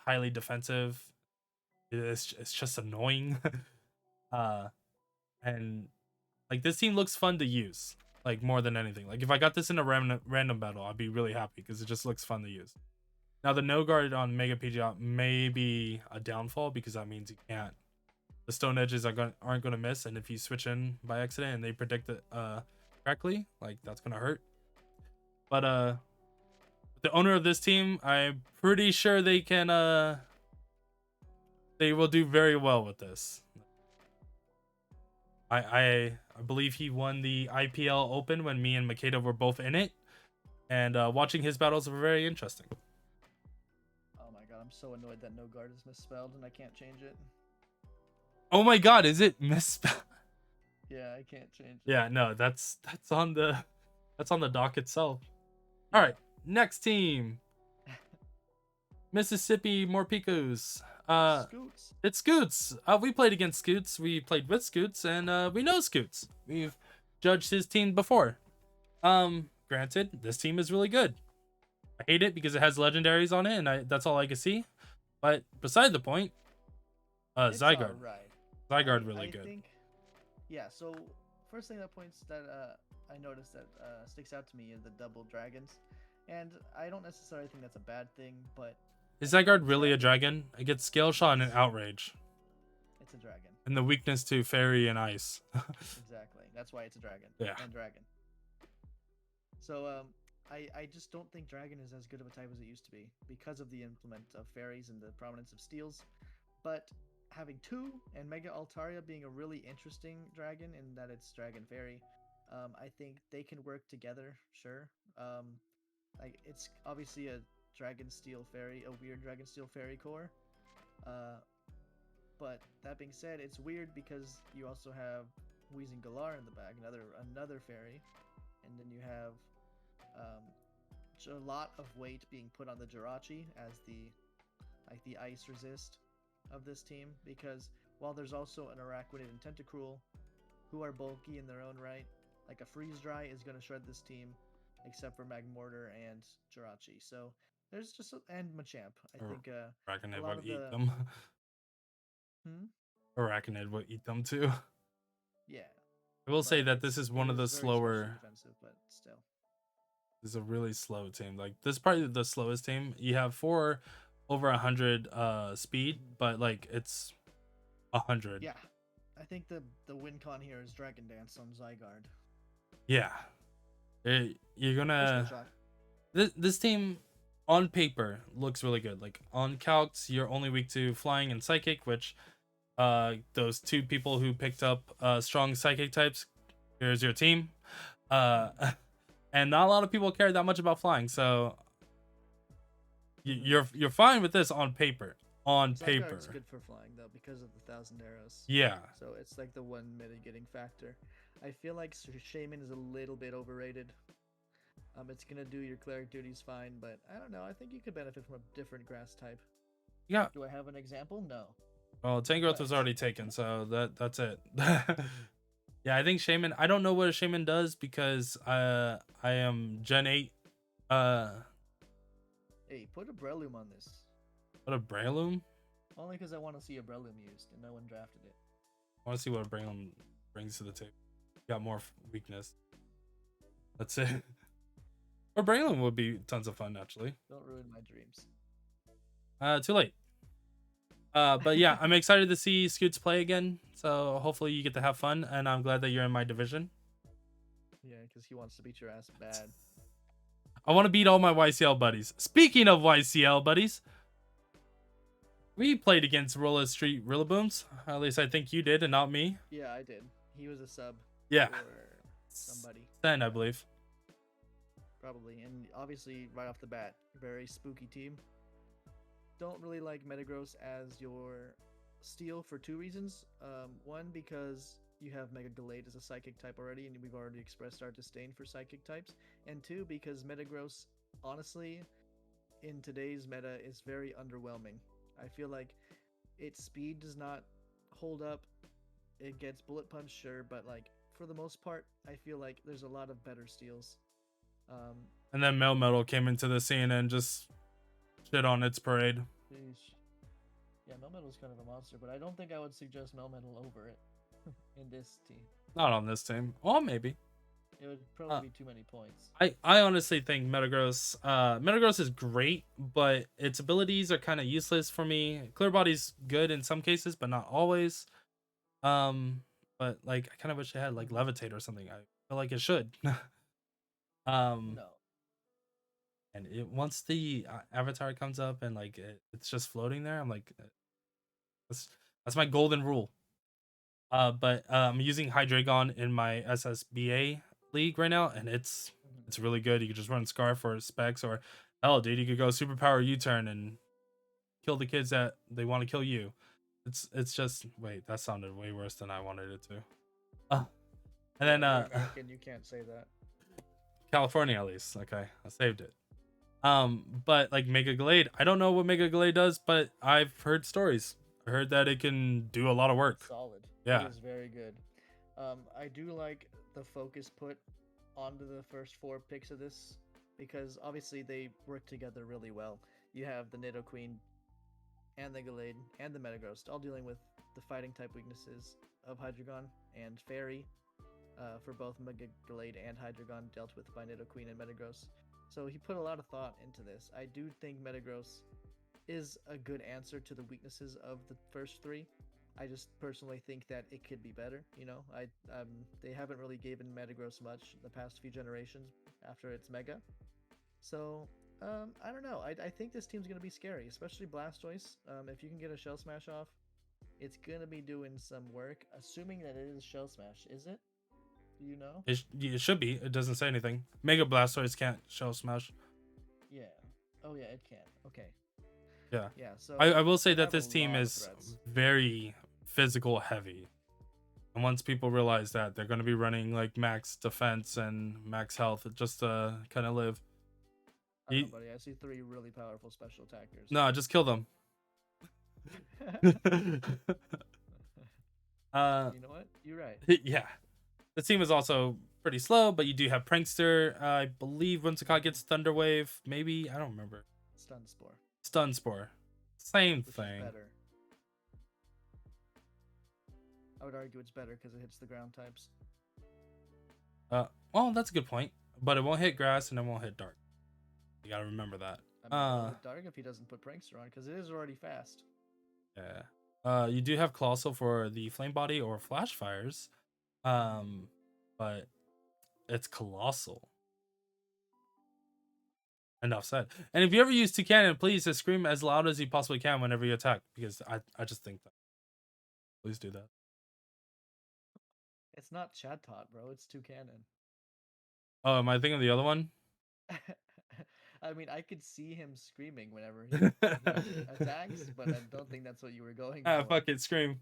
S1: highly defensive. It's just annoying. And like this team looks fun to use, like more than anything. Like if I got this in a random battle, I'd be really happy because it just looks fun to use. Now the no guard on Mega Pidgeot may be a downfall because that means you can't. The stone edges aren't gonna miss, and if you switch in by accident and they predict it correctly, like that's gonna hurt. But the owner of this team, I'm pretty sure they can they will do very well with this. I believe he won the IPL Open when me and Makeda were both in it, and watching his battles were very interesting.
S2: Oh my god, I'm so annoyed that no guard is misspelled and I can't change it.
S1: Oh my god, is it misspelled?
S2: Yeah, I can't change it.
S1: Yeah, no, that's on the dock itself. All right, next team, Mississippi Morpicos.
S2: Scoots.
S1: It's Scoots. We played against Scoots. We played with Scoots, and we know Scoots. We've judged his team before. Granted, this team is really good. I hate it because it has legendaries on it, and that's all I can see. But beside the point,
S2: It's
S1: Zygarde.
S2: alright.
S1: Zygarde really
S2: I
S1: good.
S2: think, yeah. So first thing that points that I noticed that sticks out to me is the double dragons, and I don't necessarily think that's a bad thing, but
S1: Is
S2: I feel
S1: Zygarde
S2: like
S1: really a dragon? It gets Scale Shot and an
S2: Yes.
S1: Outrage.
S2: It's a dragon.
S1: And the weakness to Fairy and Ice.
S2: Exactly. That's why it's a dragon.
S1: Yeah.
S2: And dragon. So I just don't think dragon is as good of a type as it used to be because of the implement of fairies and the prominence of steels. But having two and Mega Altaria being a really interesting dragon in that it's dragon fairy, I think they can work together. Sure. Like it's obviously a dragon steel fairy, a weird dragon steel fairy core. Uh, but that being said, it's weird because you also have Wheezing Galar in the back, another fairy, and then you have a lot of weight being put on the Jirachi as the ice resist of this team, because while there's also an Araquanid and Tentacruel who are bulky in their own right, like a Freeze Dry is going to shred this team except for Magmortar and Jirachi. So there's just and Machamp. I think
S1: Arachnid
S2: a lot
S1: would
S2: of
S1: eat
S2: the
S1: them.
S2: hmm?
S1: Arachnid would eat them too.
S2: Yeah.
S1: I will say
S2: But
S1: that this is one of the
S2: very special
S1: slower.
S2: defensive, but still.
S1: This is a really slow team. Like this is probably the slowest team. You have 4 over 100 speed, but like it's 100.
S2: Yeah. I think the win con here is Dragon Dance on Zygarde.
S1: Yeah. You're
S2: Crystal
S1: gonna
S2: Shot.
S1: this team on paper looks really good. Like on calcs, you're only weak to flying and psychic, which those two people who picked up strong psychic types, here's your team. And not a lot of people care that much about flying, so you're fine with this on paper. On paper.
S2: Zygarde's good for flying though because of the 1,000 arrows.
S1: Yeah.
S2: So it's like the one mitigating factor. I feel like Shaman is a little bit overrated. It's gonna do your cleric duties fine, but I don't know. I think you could benefit from a different grass type.
S1: Yeah.
S2: Do I have an example? No.
S1: Well, Tangrowth was already taken, so that's it. Yeah, I think Shaman. I don't know what a Shaman does because I am Gen 8.
S2: Hey, put a Breloom on this.
S1: What a Breloom?
S2: Only because I want to see a Breloom used, and no one drafted it.
S1: I want to see what a Breloom brings to the table. Got more weakness. That's it. Or Breloom would be tons of fun, actually.
S2: Don't ruin my dreams.
S1: Too late. But yeah, I'm excited to see Scoots play again. So hopefully you get to have fun, and I'm glad that you're in my division.
S2: Yeah, because he wants to beat your ass bad.
S1: I want to beat all my YCL buddies. Speaking of YCL buddies, we played against Rolla Street Rillabooms. At least I think you did, and not me.
S2: Yeah, I did. He was a sub.
S1: Yeah.
S2: For somebody.
S1: 10, I believe.
S2: Probably. And obviously, right off the bat, very spooky team. Don't really like Metagross as your steal for 2 reasons. One, because you have Mega Gallade as a psychic type already, and we've already expressed our disdain for psychic types. And 2, because Metagross, honestly, in today's meta, is very underwhelming. I feel like its speed does not hold up. It gets Bullet Punch, sure, but like for the most part, I feel like there's a lot of better steals.
S1: And then Melmetal came into the scene and just shit on its parade.
S2: Sheesh. Yeah, Melmetal's kind of a monster, but I don't think I would suggest Melmetal over it in this team.
S1: Not on this team. Well, maybe.
S2: It would probably be too many points.
S1: I honestly think Metagross is great, but its abilities are kind of useless for me. Clear Body's good in some cases, but not always. But like I kind of wish it had like Levitate or something. I feel like it should.
S2: No.
S1: And once the avatar comes up and like it's just floating there, I'm like, that's my golden rule. But I'm using Hydreigon in my SSBA league right now, and it's really good. You could just run Scarf or Specs, or hell, dude, you could go Superpower U-turn and kill the kids that they want to kill you. It's just wait, that sounded way worse than I wanted it to. And then
S2: You're American, you can't say that.
S1: California at least. Okay, I saved it. But like Mega Glade, I don't know what Mega Glade does, but I've heard stories. I heard that it can do a lot of work.
S2: It's solid.
S1: Yeah.
S2: It is very good. I do like the focus put onto the first 4 picks of this because obviously they work together really well. You have the Nidoqueen and the Gallade and the Metagross all dealing with the fighting type weaknesses of Hydreigon and Fairy for both Mega Gallade and Hydreigon dealt with by Nidoqueen and Metagross. So he put a lot of thought into this. I do think Metagross is a good answer to the weaknesses of the first 3. I just personally think that it could be better. You know, they haven't really given Metagross much the past few generations after its Mega. So I don't know. I think this team's gonna be scary, especially Blastoise. If you can get a Shell Smash off, it's gonna be doing some work. Assuming that it is Shell Smash, is it? Do you know?
S1: It should be. It doesn't say anything. Mega Blastoise can't Shell Smash.
S2: Yeah. Oh yeah, it can. Okay.
S1: Yeah.
S2: Yeah. So
S1: I will say
S2: they
S1: that
S2: have a
S1: this team
S2: lot of
S1: is
S2: threats.
S1: very physical heavy. And once people realize that, they're going to be running like max defense and max health just to kind of live.
S2: I don't know, buddy. I see 3 really powerful special attackers.
S1: No, just kill them.
S2: You know what? You're right.
S1: Yeah. The team is also pretty slow, but you do have Prankster. I believe Whimsicott gets Thunder Wave. Maybe. I don't remember.
S2: Stun Spore.
S1: Stun Spore. Same
S2: Which
S1: thing.
S2: is better. I would argue it's better because it hits the ground types.
S1: Well, that's a good point. But it won't hit grass and it won't hit dark. You gotta remember that.
S2: I mean, it'll hit dark if he doesn't put Prankster on because it is already fast.
S1: Yeah. You do have Colossal for the Flame Body or Flash Fires. But it's Colossal. Enough said. And if you ever use Toucannon, please just scream as loud as you possibly can whenever you attack, because I just think that. Please do that.
S2: It's not Chatot, bro. It's Toucannon.
S1: Oh, am I thinking of the other one?
S2: I mean, I could see him screaming whenever he attacks, but I don't think that's what you were going for.
S1: Fuck it, scream.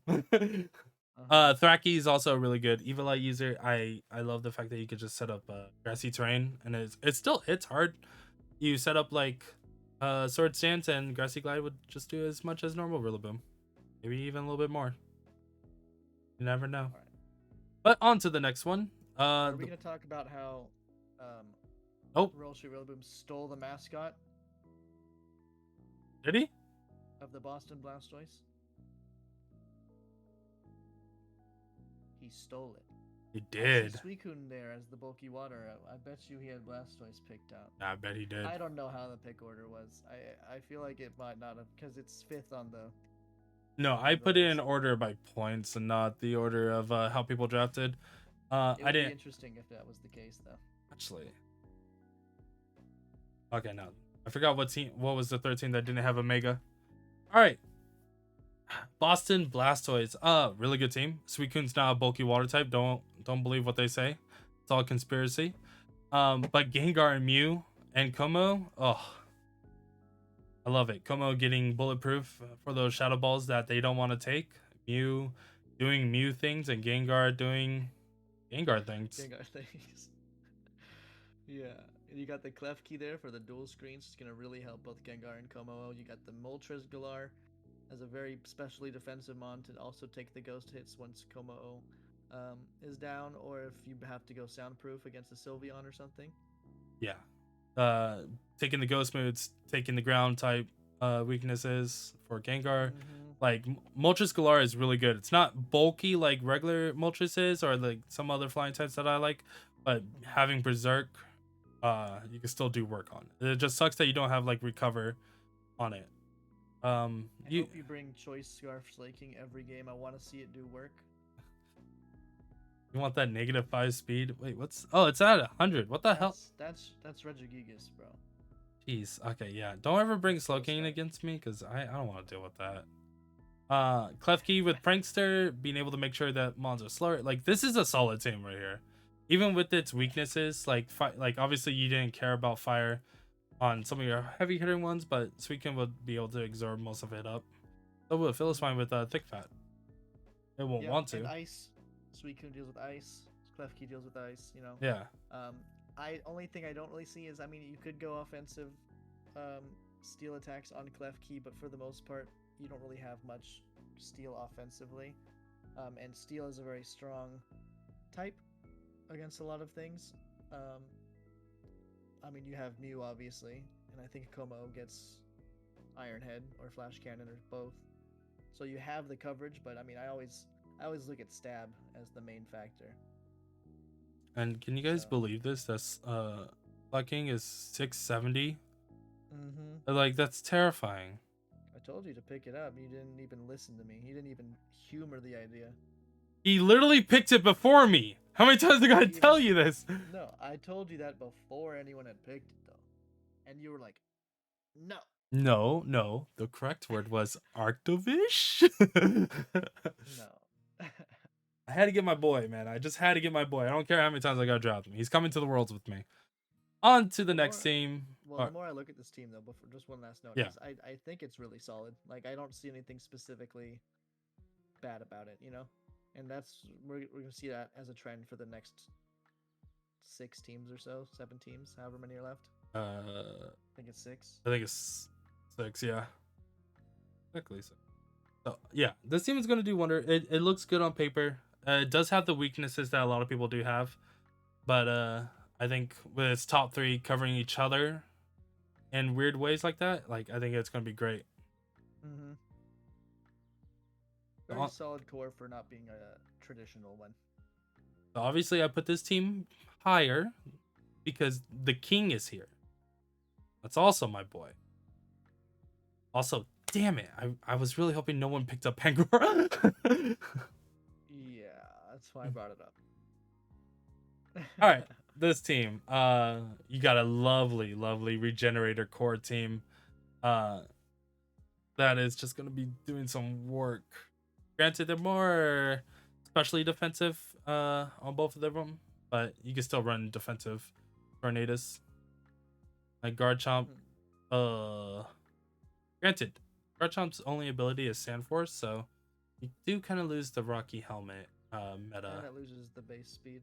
S1: Thracky is also a really good Evilite user. I love the fact that you could just set up grassy terrain, and it still hits hard. You set up like Sword Stance, and Grassy Glide would just do as much as normal Rillaboom, maybe even a little bit more. You never know.
S2: Right.
S1: But on to the next one.
S2: Are we gonna talk about how Roll Street Rillaboom stole the mascot?
S1: Did he?
S2: Of the Boston Blastoise? He stole it.
S1: He did.
S2: Suicune there as the bulky water. I bet you he had Blastoise picked out.
S1: I bet he did.
S2: I don't know how the pick order was. I feel like it might not have, because it's 5th on the...
S1: No, I put it in order by points and not the order of how people drafted.
S2: It would
S1: I didn't.
S2: be interesting if that was the case, though.
S1: Actually. Okay, no. I forgot what was the third team that didn't have a Mega. All right. Boston Blastoise. Really good team. Suicune's now a bulky water type. Don't believe what they say. It's all conspiracy. But Gengar and Mew and Como. Oh, I love it. Como getting bulletproof for those Shadow Balls that they don't want to take. Mew doing Mew things and Gengar doing Gengar things.
S2: Gengar things. Yeah. And you got the Clef Key there for the dual screens. It's going to really help both Gengar and Como. You got the Moltres Galar as a very specially defensive mon to also take the ghost hits once Como is down, or if you have to go soundproof against a Sylveon or something.
S1: Yeah. Taking the ghost moods, taking the ground type weaknesses for Gengar. Like Moltres Galar is really good. It's not bulky like regular Moltres is, or like some other flying types that I like, but having Berserk, you can still do work on it. It just sucks that you don't have like recover on it.
S2: I hope you bring Choice Scarf Slaking every game. I want to see it do work.
S1: You want that -5 speed? Wait, what's? Oh, it's at 100. What the hell?
S2: That's Regigigas, bro.
S1: Jeez. Okay, yeah. Don't ever bring Slowking against me, because I don't want to deal with that. Clef Key with Prankster, being able to make sure that mons are slower. Like, this is a solid team right here. Even with its weaknesses, like obviously you didn't care about fire on some of your heavy hitting ones, but Suicune would be able to absorb most of it up. So will Philistine with Thick Fat. It won't want to.
S2: And ice. Suicune deals with ice. Clef Key deals with ice, you know.
S1: Yeah.
S2: Only thing I don't really see is, I mean, you could go offensive um, steel attacks on Clef Key, but for the most part, you don't really have much steel offensively. And steel is a very strong type against a lot of things. I mean, you have Mew, obviously, and I think Como gets Iron Head or Flash Cannon or both. So you have the coverage, but I mean, I always look at stab as the main factor.
S1: And can you guys
S2: So,
S1: believe this? That's King is 670.
S2: mm-hmm.
S1: Like, that's terrifying.
S2: I told you to pick it up. You didn't even listen to me. He didn't even humor the idea.
S1: He literally picked it before me. How many times did I tell you this?
S2: No, I told you that before anyone had picked it, though. And you were like, no.
S1: No. The correct word was Arctovish.
S2: No.
S1: I had to get my boy, man. I just had to get my boy. I don't care how many times I gotta drop him. He's coming to the Worlds with me. On to the next team.
S2: Well, the more I look at this team, though, before just one last note,
S1: Yeah.
S2: is I think it's really solid. Like, I don't see anything specifically bad about it, you know? And we're going to see that as a trend for the next 6 teams or so, 7 teams, however many are left. I think it's 6.
S1: I think it's 6, yeah. Exactly. So, yeah, this team is going to do wonder. It looks good on paper. It does have the weaknesses that a lot of people do have. But I think with its top 3 covering each other in weird ways like that, like, I think it's going to be great.
S2: Mm-hmm. Very solid core for not being a traditional one.
S1: So obviously, I put this team higher because the king is here. That's also my boy. Also, damn it, I was really hoping no one picked up Pangoro.
S2: Yeah, that's why I brought it up.
S1: All right, this team. You got a lovely regenerator core team. That is just gonna be doing some work. Granted, they're more especially defensive on both of them, but you can still run defensive tornadoes. Like Garchomp, granted, Garchomp's only ability is Sand Force, so you do kind of lose the Rocky Helmet meta.
S2: And that loses the base speed.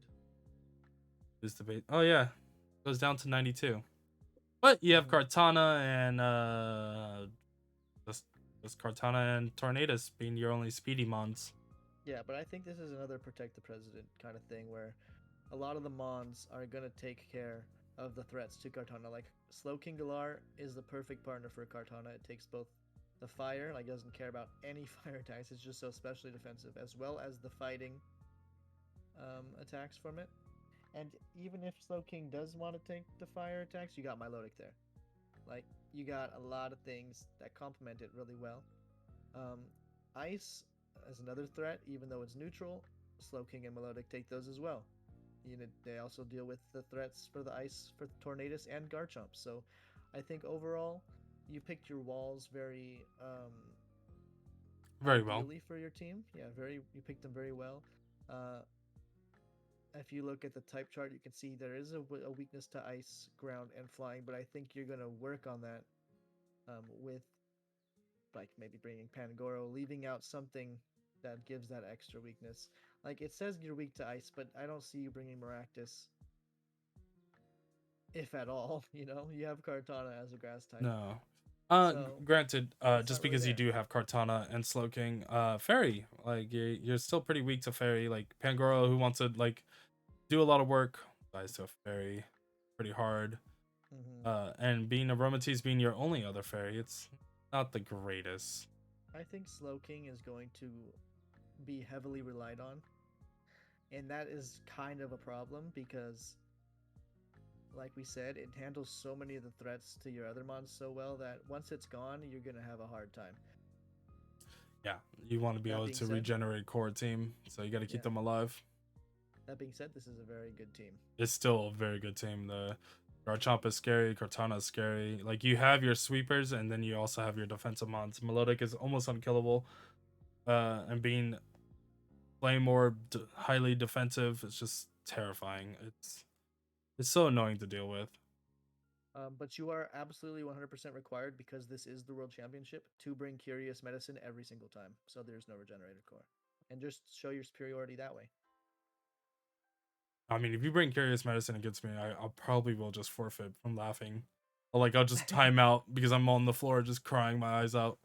S1: Lose the base. Oh yeah, goes down to 92. But you have Kartana and this Kartana and Tornadus being your only speedy mons.
S2: Yeah, but I think this is another protect the president kind of thing where a lot of the mons are gonna take care of the threats to Kartana. Like Slowking Galar is the perfect partner for Kartana. It takes both the fire, like doesn't care about any fire attacks, it's just so specially defensive, as well as the fighting attacks from it. And even if Slowking does want to take the fire attacks, you got Milotic there. Like, you got a lot of things that complement it really well. Ice as another threat, even though it's neutral, Slowking and Milotic take those as well. You know, they also deal with the threats for the ice for Tornadus and Garchomp. So I think overall, you picked your walls very
S1: well
S2: for your team. Yeah, you picked them very well. If you look at the type chart, you can see there is a weakness to ice, ground, and flying, but I think you're going to work on that with, like, maybe bringing Pangoro, leaving out something that gives that extra weakness. Like, it says you're weak to ice, but I don't see you bringing Maractus, if at all. You know, you have Kartana as a grass type.
S1: No. Granted, just because you do have Kartana and Slowking, Fairy, like you're still pretty weak to Fairy. Like Pangoro, who wants to like do a lot of work, dies to a Fairy pretty hard. And being Aromatisse being your only other Fairy, it's not the greatest.
S2: I think Slowking is going to be heavily relied on, and that is kind of a problem because, like we said, it handles so many of the threats to your other mons so well that once it's gone, you're gonna have a hard time.
S1: Yeah, you want to be able to regenerate core team, so you got to keep them alive.
S2: That being said, this is a very good team.
S1: It's still a very good team. The Garchomp is scary, Kartana is scary. Like, you have your sweepers, and then you also have your defensive mons. Melodic is almost unkillable, and being Flame Orb highly defensive, it's just terrifying. It's so annoying to deal with.
S2: But you are absolutely 100% required, because this is the World Championship, to bring Curious Medicine every single time. So there's no Regenerator Core. And just show your superiority that way.
S1: I mean, if you bring Curious Medicine against me, I'll probably will just forfeit from laughing. Or like I'll just time out because I'm on the floor just crying my eyes out.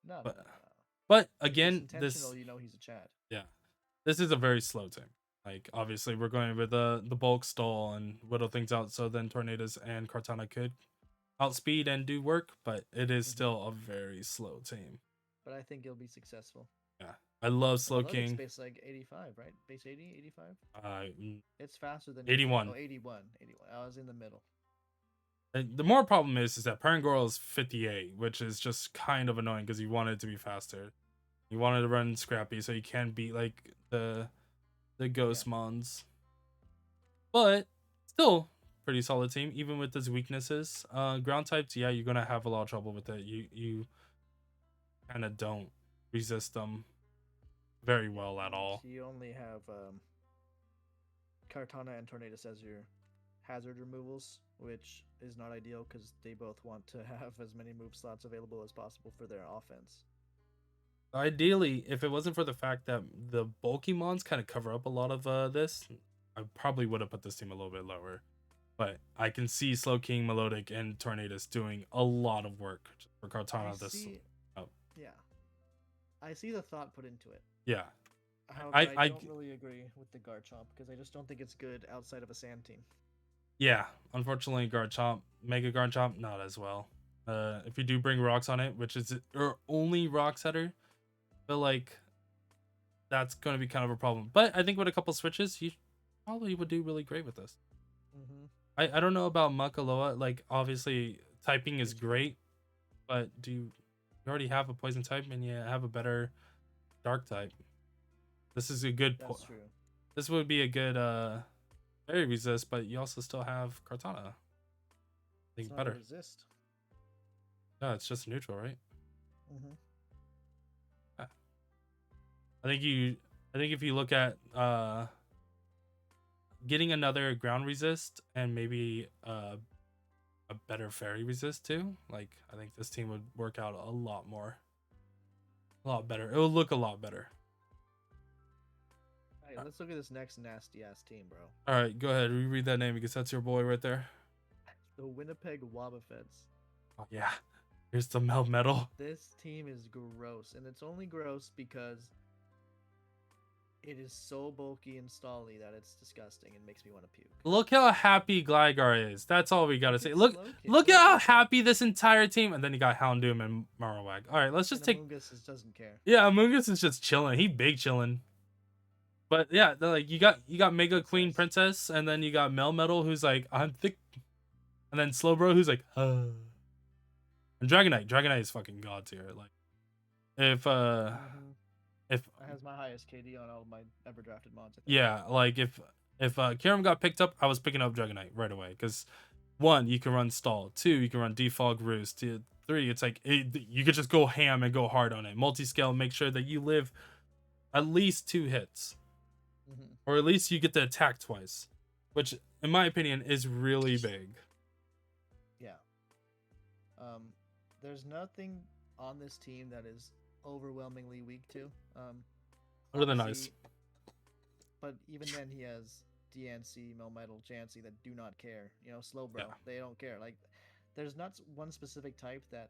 S2: No, no,
S1: But
S2: no, no.
S1: but
S2: If it's
S1: again,
S2: intentional,
S1: this
S2: you know he's a Chad.
S1: yeah, this is a very slow team. Like obviously we're going with the bulk stall and whittle things out so then Tornadoes and Cartana could outspeed and do work, but it is still a very slow team.
S2: But I think it'll be successful.
S1: Yeah. I love
S2: The
S1: Slow
S2: melodic's
S1: King.
S2: base like 85, right? Base 80, 85?
S1: Mm,
S2: It's faster than
S1: 81.
S2: Oh, 81, 81. I was in the middle.
S1: And the more problem is that Parangorl is 58, which is just kind of annoying because you want it to be faster. You wanted to run Scrappy so you can beat like the Ghost Mons. But still pretty solid team, even with its weaknesses. Ground types, yeah, you're gonna have a lot of trouble with it. You kind of don't resist them very well at all.
S2: You only have Cartana and Tornadoes as your hazard removals, which is not ideal because they both want to have as many move slots available as possible for their offense.
S1: Ideally, if it wasn't for the fact that the bulky mons kind of cover up a lot of this, I probably would have put this team a little bit lower. But I can see Slow King, Melodic, and Tornadoes doing a lot of work for Cartana.
S2: Yeah, I see the thought put into it.
S1: Yeah.
S2: However, I don't really agree with the Garchomp because I just don't think it's good outside of a sand team.
S1: Yeah, unfortunately, Garchomp, Mega Garchomp, not as well. If you do bring rocks on it, which is your only rock setter, I feel like that's going to be kind of a problem. But I think with a couple switches, you probably would do really great with this. I don't know about Makaloa. Like, obviously, typing is great, but you already have a poison type and you have a better dark type. This is a good
S2: That's true.
S1: This would be a good fairy resist, but you also still have Cartana. I think better.
S2: Resist.
S1: No, it's just neutral, right? Yeah. I think if you look at getting another ground resist and maybe a better fairy resist too, like I think this team would work out a lot better. It will look a lot better.
S2: All right, let's look at this next nasty ass team, bro.
S1: All right, go ahead, reread that name because that's your boy right there.
S2: The Winnipeg Wobbuffets.
S1: Oh yeah, here's the Melmetal.
S2: This team is gross, and it's only gross because it is so bulky and stally that it's disgusting and makes me want to puke.
S1: Look how happy Gligar is. That's all we gotta say. Look at how happy this entire team. And then you got Houndoom and Marowak. All right, let's just take.
S2: Amoonguss doesn't care.
S1: Yeah, Amoonguss is just chilling. He big chilling. But yeah, like you got Mega Queen Princess, and then you got Melmetal who's like I'm thick, and then Slowbro who's like And Dragonite is fucking god tier. Like if
S2: it has my highest KD on all of my ever drafted mods.
S1: Yeah, like if Kiram got picked up, I was picking up Dragonite right away because 1, you can run Stall. 2, you can run Defog Roost. 3, it's like you could just go ham and go hard on it. Multi-scale, make sure that you live at least 2 hits, or at least you get to attack twice, which in my opinion is really big.
S2: Yeah. There's nothing on this team that is overwhelmingly weak to.
S1: Other than Ice.
S2: But even then, he has DNC, Melmetal, Chansey that do not care. You know, Slowbro, they don't care. Like, there's not one specific type that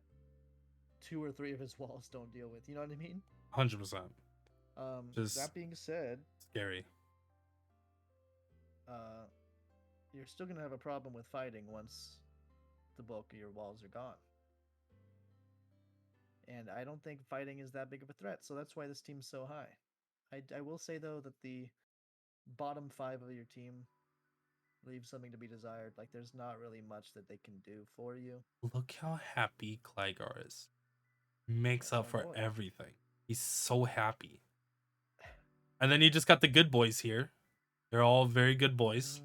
S2: 2 or 3 of his walls don't deal with. You know what I mean?
S1: 100%.
S2: That being said,
S1: scary.
S2: You're still gonna have a problem with fighting once the bulk of your walls are gone. And I don't think fighting is that big of a threat, so that's why this team's so high. I will say, though, that the bottom 5 of your team leaves something to be desired. Like, there's not really much that they can do for you.
S1: Look how happy Gligar is. Makes up for everything. He's so happy. And then you just got the good boys here. They're all very good boys.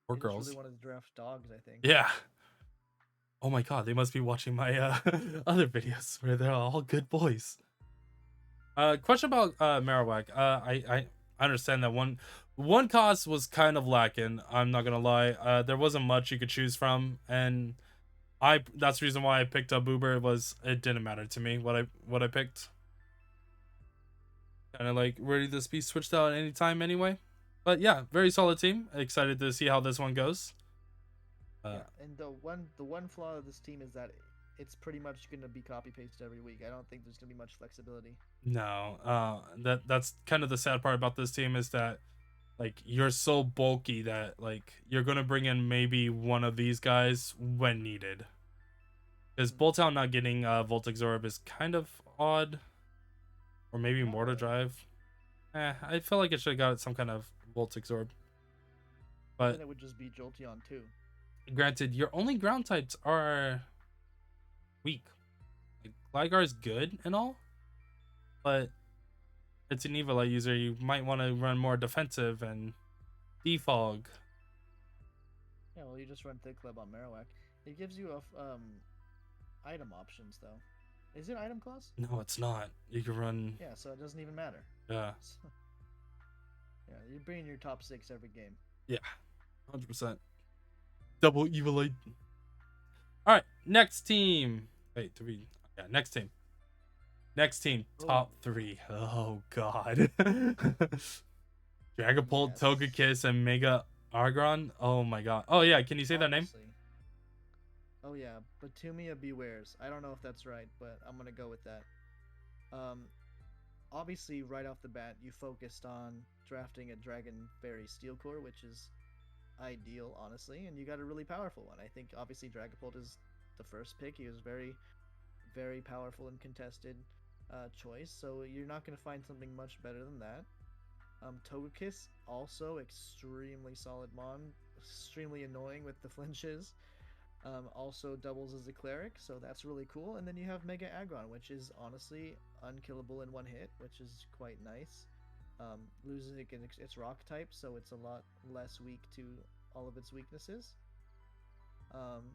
S1: Or girls.
S2: Really wanted to draft dogs, I think.
S1: Yeah. Oh my god, they must be watching my other videos where they're all good boys. Question about Marowak. I understand that one cost was kind of lacking. I'm not gonna lie. There wasn't much you could choose from, and that's the reason why I picked up Boober. It didn't matter to me what I picked. Kind of like ready to be switched out at any time anyway. But yeah, very solid team. Excited to see how this one goes.
S2: Yeah, and the one flaw of this team is that it's pretty much gonna be copy pasted every week. I don't think there's gonna be much flexibility.
S1: No, that's kind of the sad part about this team is that like you're so bulky that like you're gonna bring in maybe one of these guys when needed. Because
S2: Mhm.
S1: Boltown not getting Volt Absorb is kind of odd, or maybe
S2: Not
S1: Mortar
S2: really.
S1: Drive. I feel like it should have got some kind of Volt Absorb.
S2: Well,
S1: But
S2: then it would just be Jolteon too.
S1: granted, your only ground types are weak. Like Gligar is good and all, but it's an Evilite user. You might want to run more defensive and defog.
S2: Yeah, well, you just run Thick Club on Marowak. It gives you item options though. Is it item clause?
S1: No, it's not. You can run.
S2: Yeah, so it doesn't even matter.
S1: Yeah,
S2: Yeah, you bring in your top 6 every game.
S1: yeah, 100%. Double Evilite. All right, next team. Wait, do we? Yeah, next team. Next team,
S2: Oh,
S1: top 3. Oh god. Dragapult,
S2: yes.
S1: Togekiss, and Mega Argon. Oh my god. Oh yeah, can you say that name?
S2: Honestly. Oh yeah, Batumia Bewares. I don't know if that's right, but I'm gonna go with that. Um, Obviously, right off the bat, you focused on drafting a Dragon Fairy Steel Core, which is ideal, honestly, and you got a really powerful one. I think obviously Dragapult is the first pick. He was very, very powerful and contested choice, so you're not going to find something much better than that. Togekiss, also extremely solid mon, extremely annoying with the flinches. Also doubles as a cleric, so that's really cool. And then you have Mega Aggron, which is honestly unkillable in one hit, which is quite nice. Loses its rock type, so it's a lot less weak to all of its weaknesses. Um,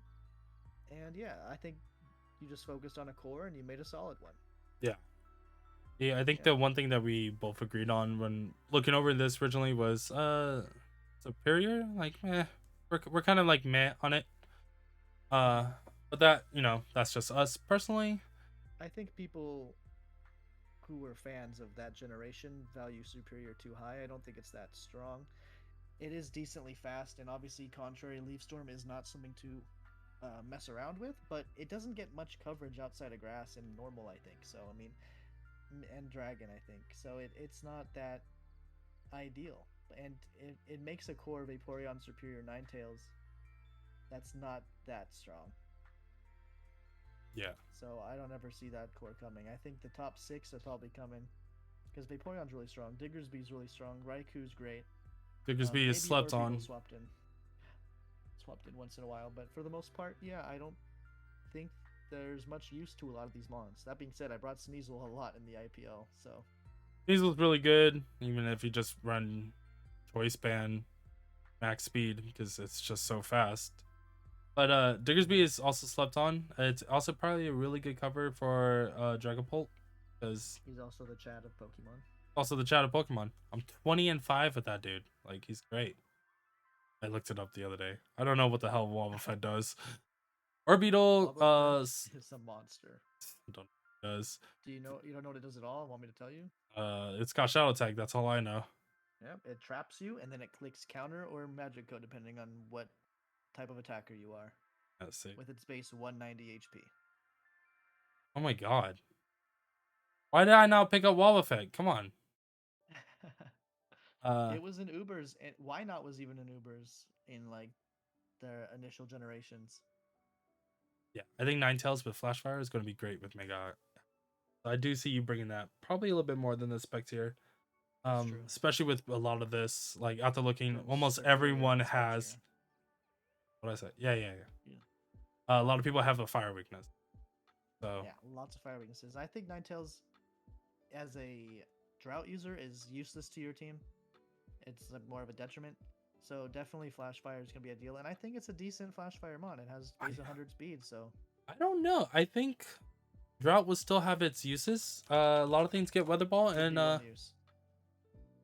S2: and yeah, I think you just focused on a core and you made a solid one.
S1: Yeah. Yeah, I think
S2: Yeah.
S1: the one thing that we both agreed on when looking over this originally was superior. Like meh. We're kind of like meh on it. Uh but that, that's just us personally.
S2: I think people who were fans of that generation value Superior too high. I don't think it's that strong. It is decently fast, and obviously, Contrary Leaf Storm is not something to mess around with, but it doesn't get much coverage outside of grass and normal, I think. So, I mean, and Dragon, I think. So, it's not that ideal. And it makes a core Vaporeon Superior Ninetales that's not that strong.
S1: Yeah.
S2: So, I don't ever see that core coming. I think the top 6 are probably coming because Vaporeon's really strong. Diggersby's really strong. Raikou's great.
S1: Diggersby is
S2: Maybe
S1: slept
S2: Orbeetle
S1: on.
S2: swapped in once in a while, but for the most part, yeah, I don't think there's much use to a lot of these mons. That being said, I brought Sneasel a lot in the IPL, so
S1: Diesel's really good, even if you just run choice band max speed because it's just so fast. But Diggersby is also slept on. It's also probably a really good cover for Dragapult because
S2: he's also the Chad of Pokemon.
S1: also the chat of Pokemon. I'm 20-5 with that dude. Like he's great. I looked it up the other day. I don't know what the hell Wobbuffet does. Orbeetle
S2: Is a monster.
S1: I don't know what it does.
S2: You don't know what it does at all? Want me to tell you?
S1: It's got Shadow Tag. That's all I know.
S2: Yep, it traps you and then it clicks counter or magic code depending on what type of attacker you are.
S1: Let's see.
S2: With its base 190 HP.
S1: Oh my god. Why did I not pick up Wobbuffet? Come on.
S2: It was in Ubers, and why not was even in Ubers in like their initial generations.
S1: Yeah, I think Ninetales with Flashfire is going to be great with Mega. I do see you bringing that probably a little bit more than the Spectier.
S2: That's true.
S1: Especially with a lot of this, like after looking,
S2: From
S1: almost
S2: Superior
S1: everyone
S2: and
S1: has.
S2: Spectre.
S1: What I said? Yeah.
S2: Yeah.
S1: A lot of people have a fire weakness. So
S2: Yeah, lots of fire weaknesses. I think Ninetales, as a drought user, is useless to your team. It's like more of a detriment. So definitely Flash Fire is gonna be ideal, and I think it's a decent Flash Fire mon. It has base 100 speed, so
S1: I don't know. I think Drought will still have its uses. A lot of things get Weather Ball, and a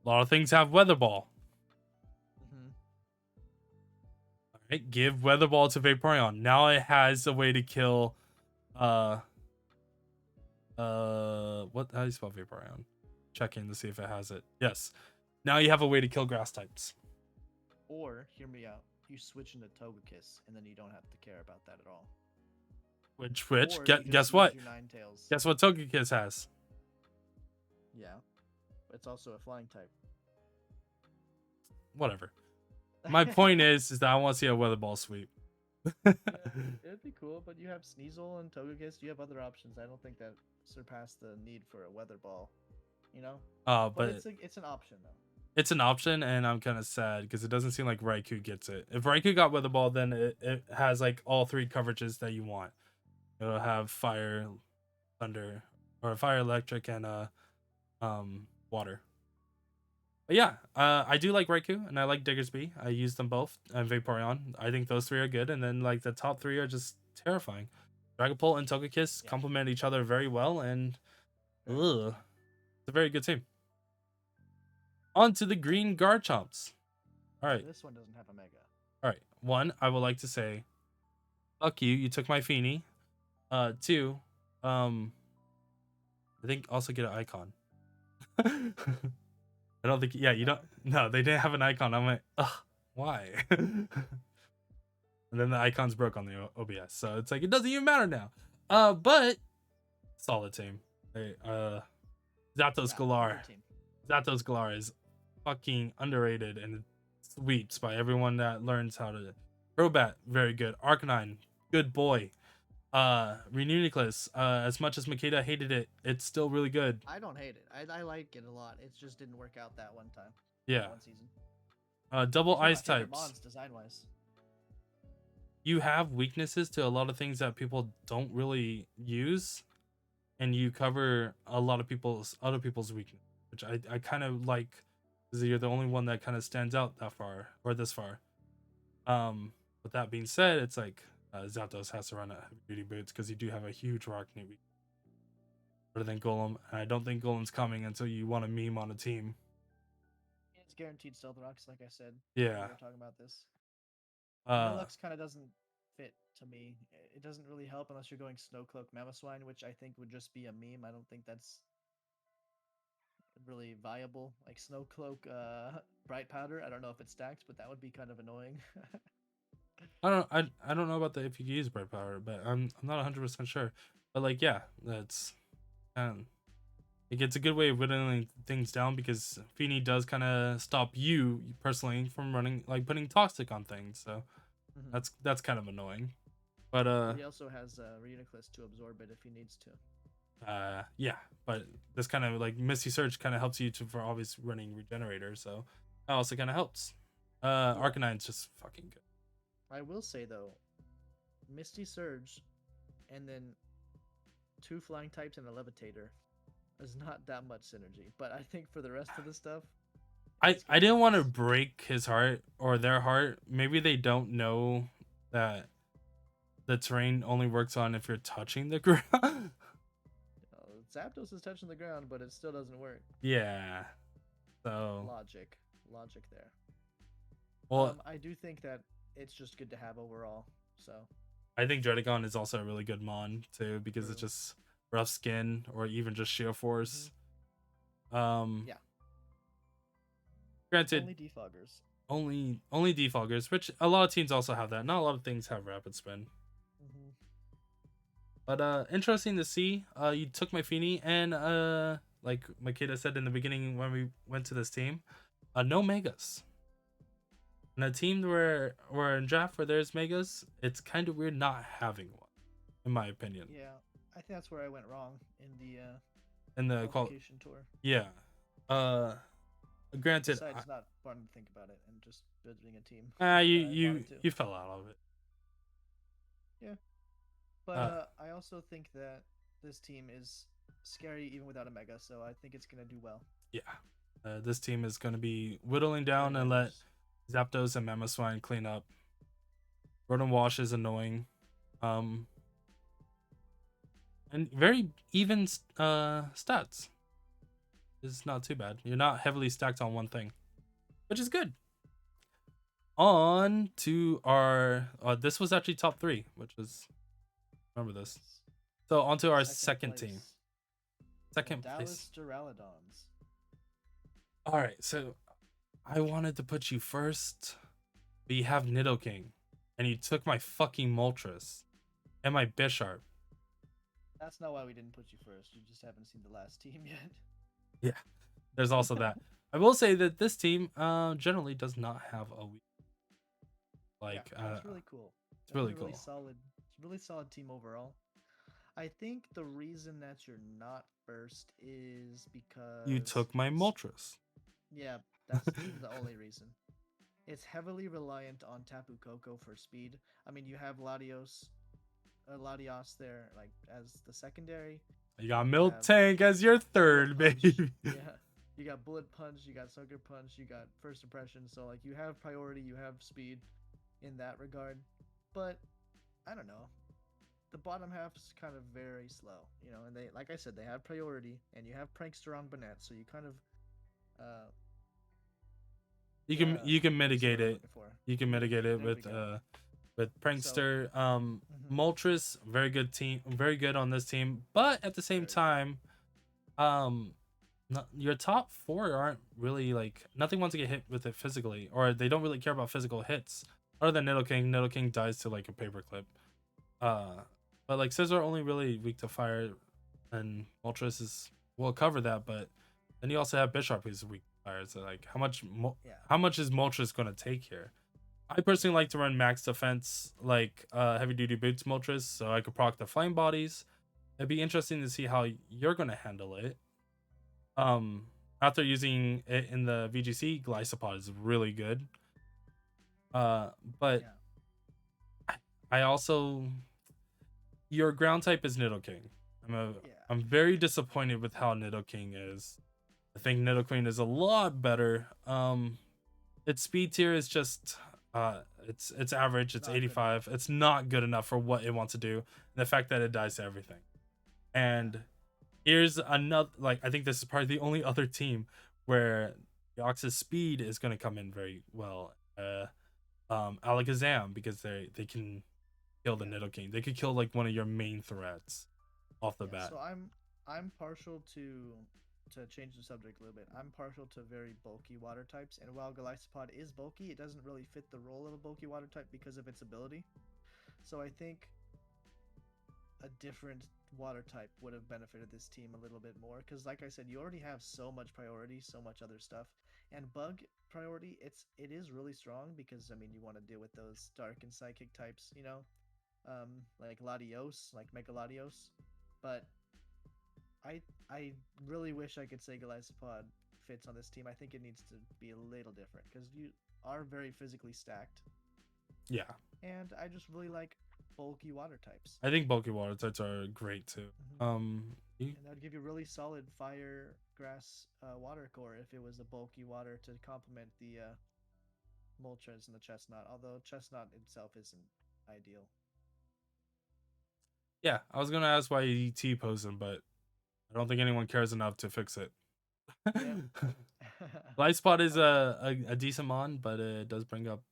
S1: lot of things have Weather Ball.
S2: Mm-hmm.
S1: All right, give Weather Ball to Vaporeon. Now it has a way to kill. What? How do you spell Vaporeon? Checking to see if it has it. Yes. Now you have a way to kill grass types.
S2: Or, hear me out, you switch into Togekiss, and then you don't have to care about that at all.
S1: Which
S2: Or you just
S1: guess
S2: use
S1: what?
S2: your Ninetales.
S1: Guess what Togekiss has?
S2: Yeah. It's also a flying type.
S1: Whatever. My point is that I want to see a Weather Ball sweep.
S2: Yeah, it'd be cool, but you have Sneasel and Togekiss. You have other options. I don't think that surpass the need for a Weather Ball. You know? But
S1: But
S2: it's an option though.
S1: it's an option, and I'm kind of sad because it doesn't seem like Raikou gets it. If Raikou got Weather Ball, then it has like all three coverages that you want. It'll have fire, thunder, or fire, electric, and water. But yeah, I do like Raikou and I like Diggersby. I use them both and Vaporeon. I think those three are good, and then like the top three are just terrifying. Dragapult and Togekiss complement each other very well, and it's a very good team. On to the green Garchomps. All right.
S2: This one doesn't have a Mega.
S1: All right. One, I would like to say, fuck you. You took my Feeny. Two, I think also get an icon. I don't think. Yeah, you don't. No, they didn't have an icon. I'm like, ugh, why? And then the icons broke on the OBS, so it's like it doesn't even matter now. But solid team. Hey, Zapdos Galar. Zapdos Galar is fucking underrated and sweeps by everyone that learns how to. Crobat, very good. Arcanine, good boy. Renewniclus, as much as Makeda hated it, it's still really good.
S2: I don't hate it. I like it a lot. It just didn't work out that one time.
S1: Yeah.
S2: One season.
S1: Double ice types.
S2: Mons, design-wise.
S1: You have weaknesses to a lot of things that people don't really use, and you cover a lot of other people's weakness, which I kind of like, because you're the only one that kind of stands out that far or this far. With that being said, it's like Zapdos has to run at heavy duty boots because you do have a huge rock weakness other than Golem, and I don't think Golem's coming until you want a meme on a team.
S2: It's guaranteed Stealth Rocks, like I said.
S1: Yeah.
S2: We were talking about this. Vanillux kind of doesn't fit to me. It doesn't really help unless you're going Snowcloak Mamoswine, which I think would just be a meme. I don't think that's really viable. Like Snowcloak Bright Powder, I don't know if it's stacked, but that would be kind of annoying.
S1: I don't know about the if you can use Bright Power, but I'm not 100% sure. But like, yeah, that's like, it's a good way of whittling things down, because Feeny does kind of stop you personally from running, like putting toxic on things. So that's kind of annoying. But
S2: he also has Renewniclus to absorb it if he needs to.
S1: Yeah, but this kind of like Misty Surge kind of helps you for always running Regenerator, so that also kind of helps. Arcanine's just fucking good.
S2: I will say though, Misty Surge, and then 2 flying types and a Levitator is not that much synergy. But I think for the rest of the stuff,
S1: I didn't want to break his heart or their heart. Maybe they don't know that the terrain only works on if you're touching the ground.
S2: Zapdos is touching the ground, but it still doesn't work.
S1: Yeah. So
S2: logic there.
S1: Well,
S2: I do think that it's just good to have overall. So
S1: I think Dredagon is also a really good mon too, because it's just rough skin or even just sheer force. Yeah. Granted, only defoggers, which a lot of teams also have that. Not a lot of things have rapid spin. But interesting to see. You took my Feeny, and like Makeda said in the beginning when we went to this team, no megas. In a team where in draft where there's megas, it's kind of weird not having one, in my opinion.
S2: Yeah, I think that's where I went wrong in the qualification tour.
S1: Yeah. Granted,
S2: besides not wanting to think about it and just building a team.
S1: You fell out of it.
S2: Yeah. But I also think that this team is scary even without a mega, so I think it's gonna do well.
S1: Yeah. This team is gonna be whittling down and let Zapdos and Mamoswine clean up. Rotom Wash is annoying. And very even stats. Is not too bad. You're not heavily stacked on one thing, which is good. On to our this was actually top 3, which was, remember this. So on to our second team. Second place.
S2: Dallas Duraludons.
S1: All right, so I wanted to put you first, but you have Nidoking, and you took my fucking Moltres and my Bisharp.
S2: That's not why we didn't put you first. You just haven't seen the last team yet.
S1: Yeah, there's also that. I will say that this team generally does not have a weak.
S2: Yeah,
S1: Like
S2: that's really cool.
S1: it's
S2: That's
S1: really
S2: a really
S1: cool.
S2: solid, really solid team overall. I think the reason that you're not first is
S1: You
S2: because
S1: took my Moltres.
S2: yeah, that's the only reason. It's heavily reliant on Tapu Koko for speed. I mean, you have Latios there like as the secondary.
S1: You got
S2: You have
S1: Miltank as your
S2: Bullet
S1: third,
S2: Punch.
S1: baby.
S2: Yeah. You got Bullet Punch, you got Sucker Punch, you got First Impression. So like you have priority, you have speed in that regard. But I don't know. The bottom half is kind of very slow, and they like I said, they have priority and you have Prankster on Banette, so you kind of uh
S1: You can
S2: what's the
S1: mitigate
S2: word I'm
S1: it.
S2: looking for?
S1: You can
S2: Mitigate.
S1: mitigate it
S2: There we go.
S1: with
S2: So
S1: Prankster.
S2: mhm,
S1: Moltres, very good team, very good on this team. But at the same
S2: very good.
S1: time, um, your top four aren't really like nothing wants to get hit with it physically, or they don't really care about physical hits. Other than Nidoking, Nidoking dies to like a paperclip. Uh, but like Scizor only really weak to fire, and Moltres is will cover that. But then you also have Bisharp who's weak to fire. So like,
S2: Yeah.
S1: how much is Moltres gonna take here? I personally like to run max defense, like heavy duty boots Moltres, so I could proc the flame bodies. It'd be interesting to see how you're gonna handle it. After using it in the VGC, Glycopod is really good. Uh, but
S2: Yeah.
S1: I also your ground type is Nidoking.
S2: Yeah.
S1: I'm very disappointed with how Nidoking is. I think Nidoking is a lot better. Its speed tier is just it's average. It's
S2: Not good enough.
S1: 85. It's not good enough for what it wants to do. And the fact that it dies to everything.
S2: Yeah.
S1: And here's another like I think this is probably the only other team where the Ox's speed is going to come in very well. Alakazam because they can kill the
S2: Yeah.
S1: Nidoking. They could kill like one of your main threats off the
S2: Yeah.
S1: bat.
S2: So I'm partial to change the subject a little bit. I'm partial to very bulky water types, and while Glycopod is bulky, it doesn't really fit the role of a bulky water type because of its ability. So I think a different water type would have benefited this team a little bit more because like I said, you already have so much priority, so much other stuff. And bug priority, it is really strong because I mean you want to deal with those dark and psychic types, like Latios, like Mega Latios. But I really wish I could say Glycopod fits on this team. I think it needs to be a little different because you are very physically stacked,
S1: Yeah.
S2: and I just really like bulky water types.
S1: I think bulky water types are great too.
S2: Hmm.
S1: You,
S2: And that would give you really solid fire, grass, water core if it was a bulky water to complement the Moltres and the Chestnut. Although Chestnut itself isn't ideal.
S1: yeah, I was gonna ask why you T posing, but I don't think anyone cares enough to fix it.
S2: Yep.
S1: Light spot is
S2: Okay.
S1: a decent mon, but it does bring up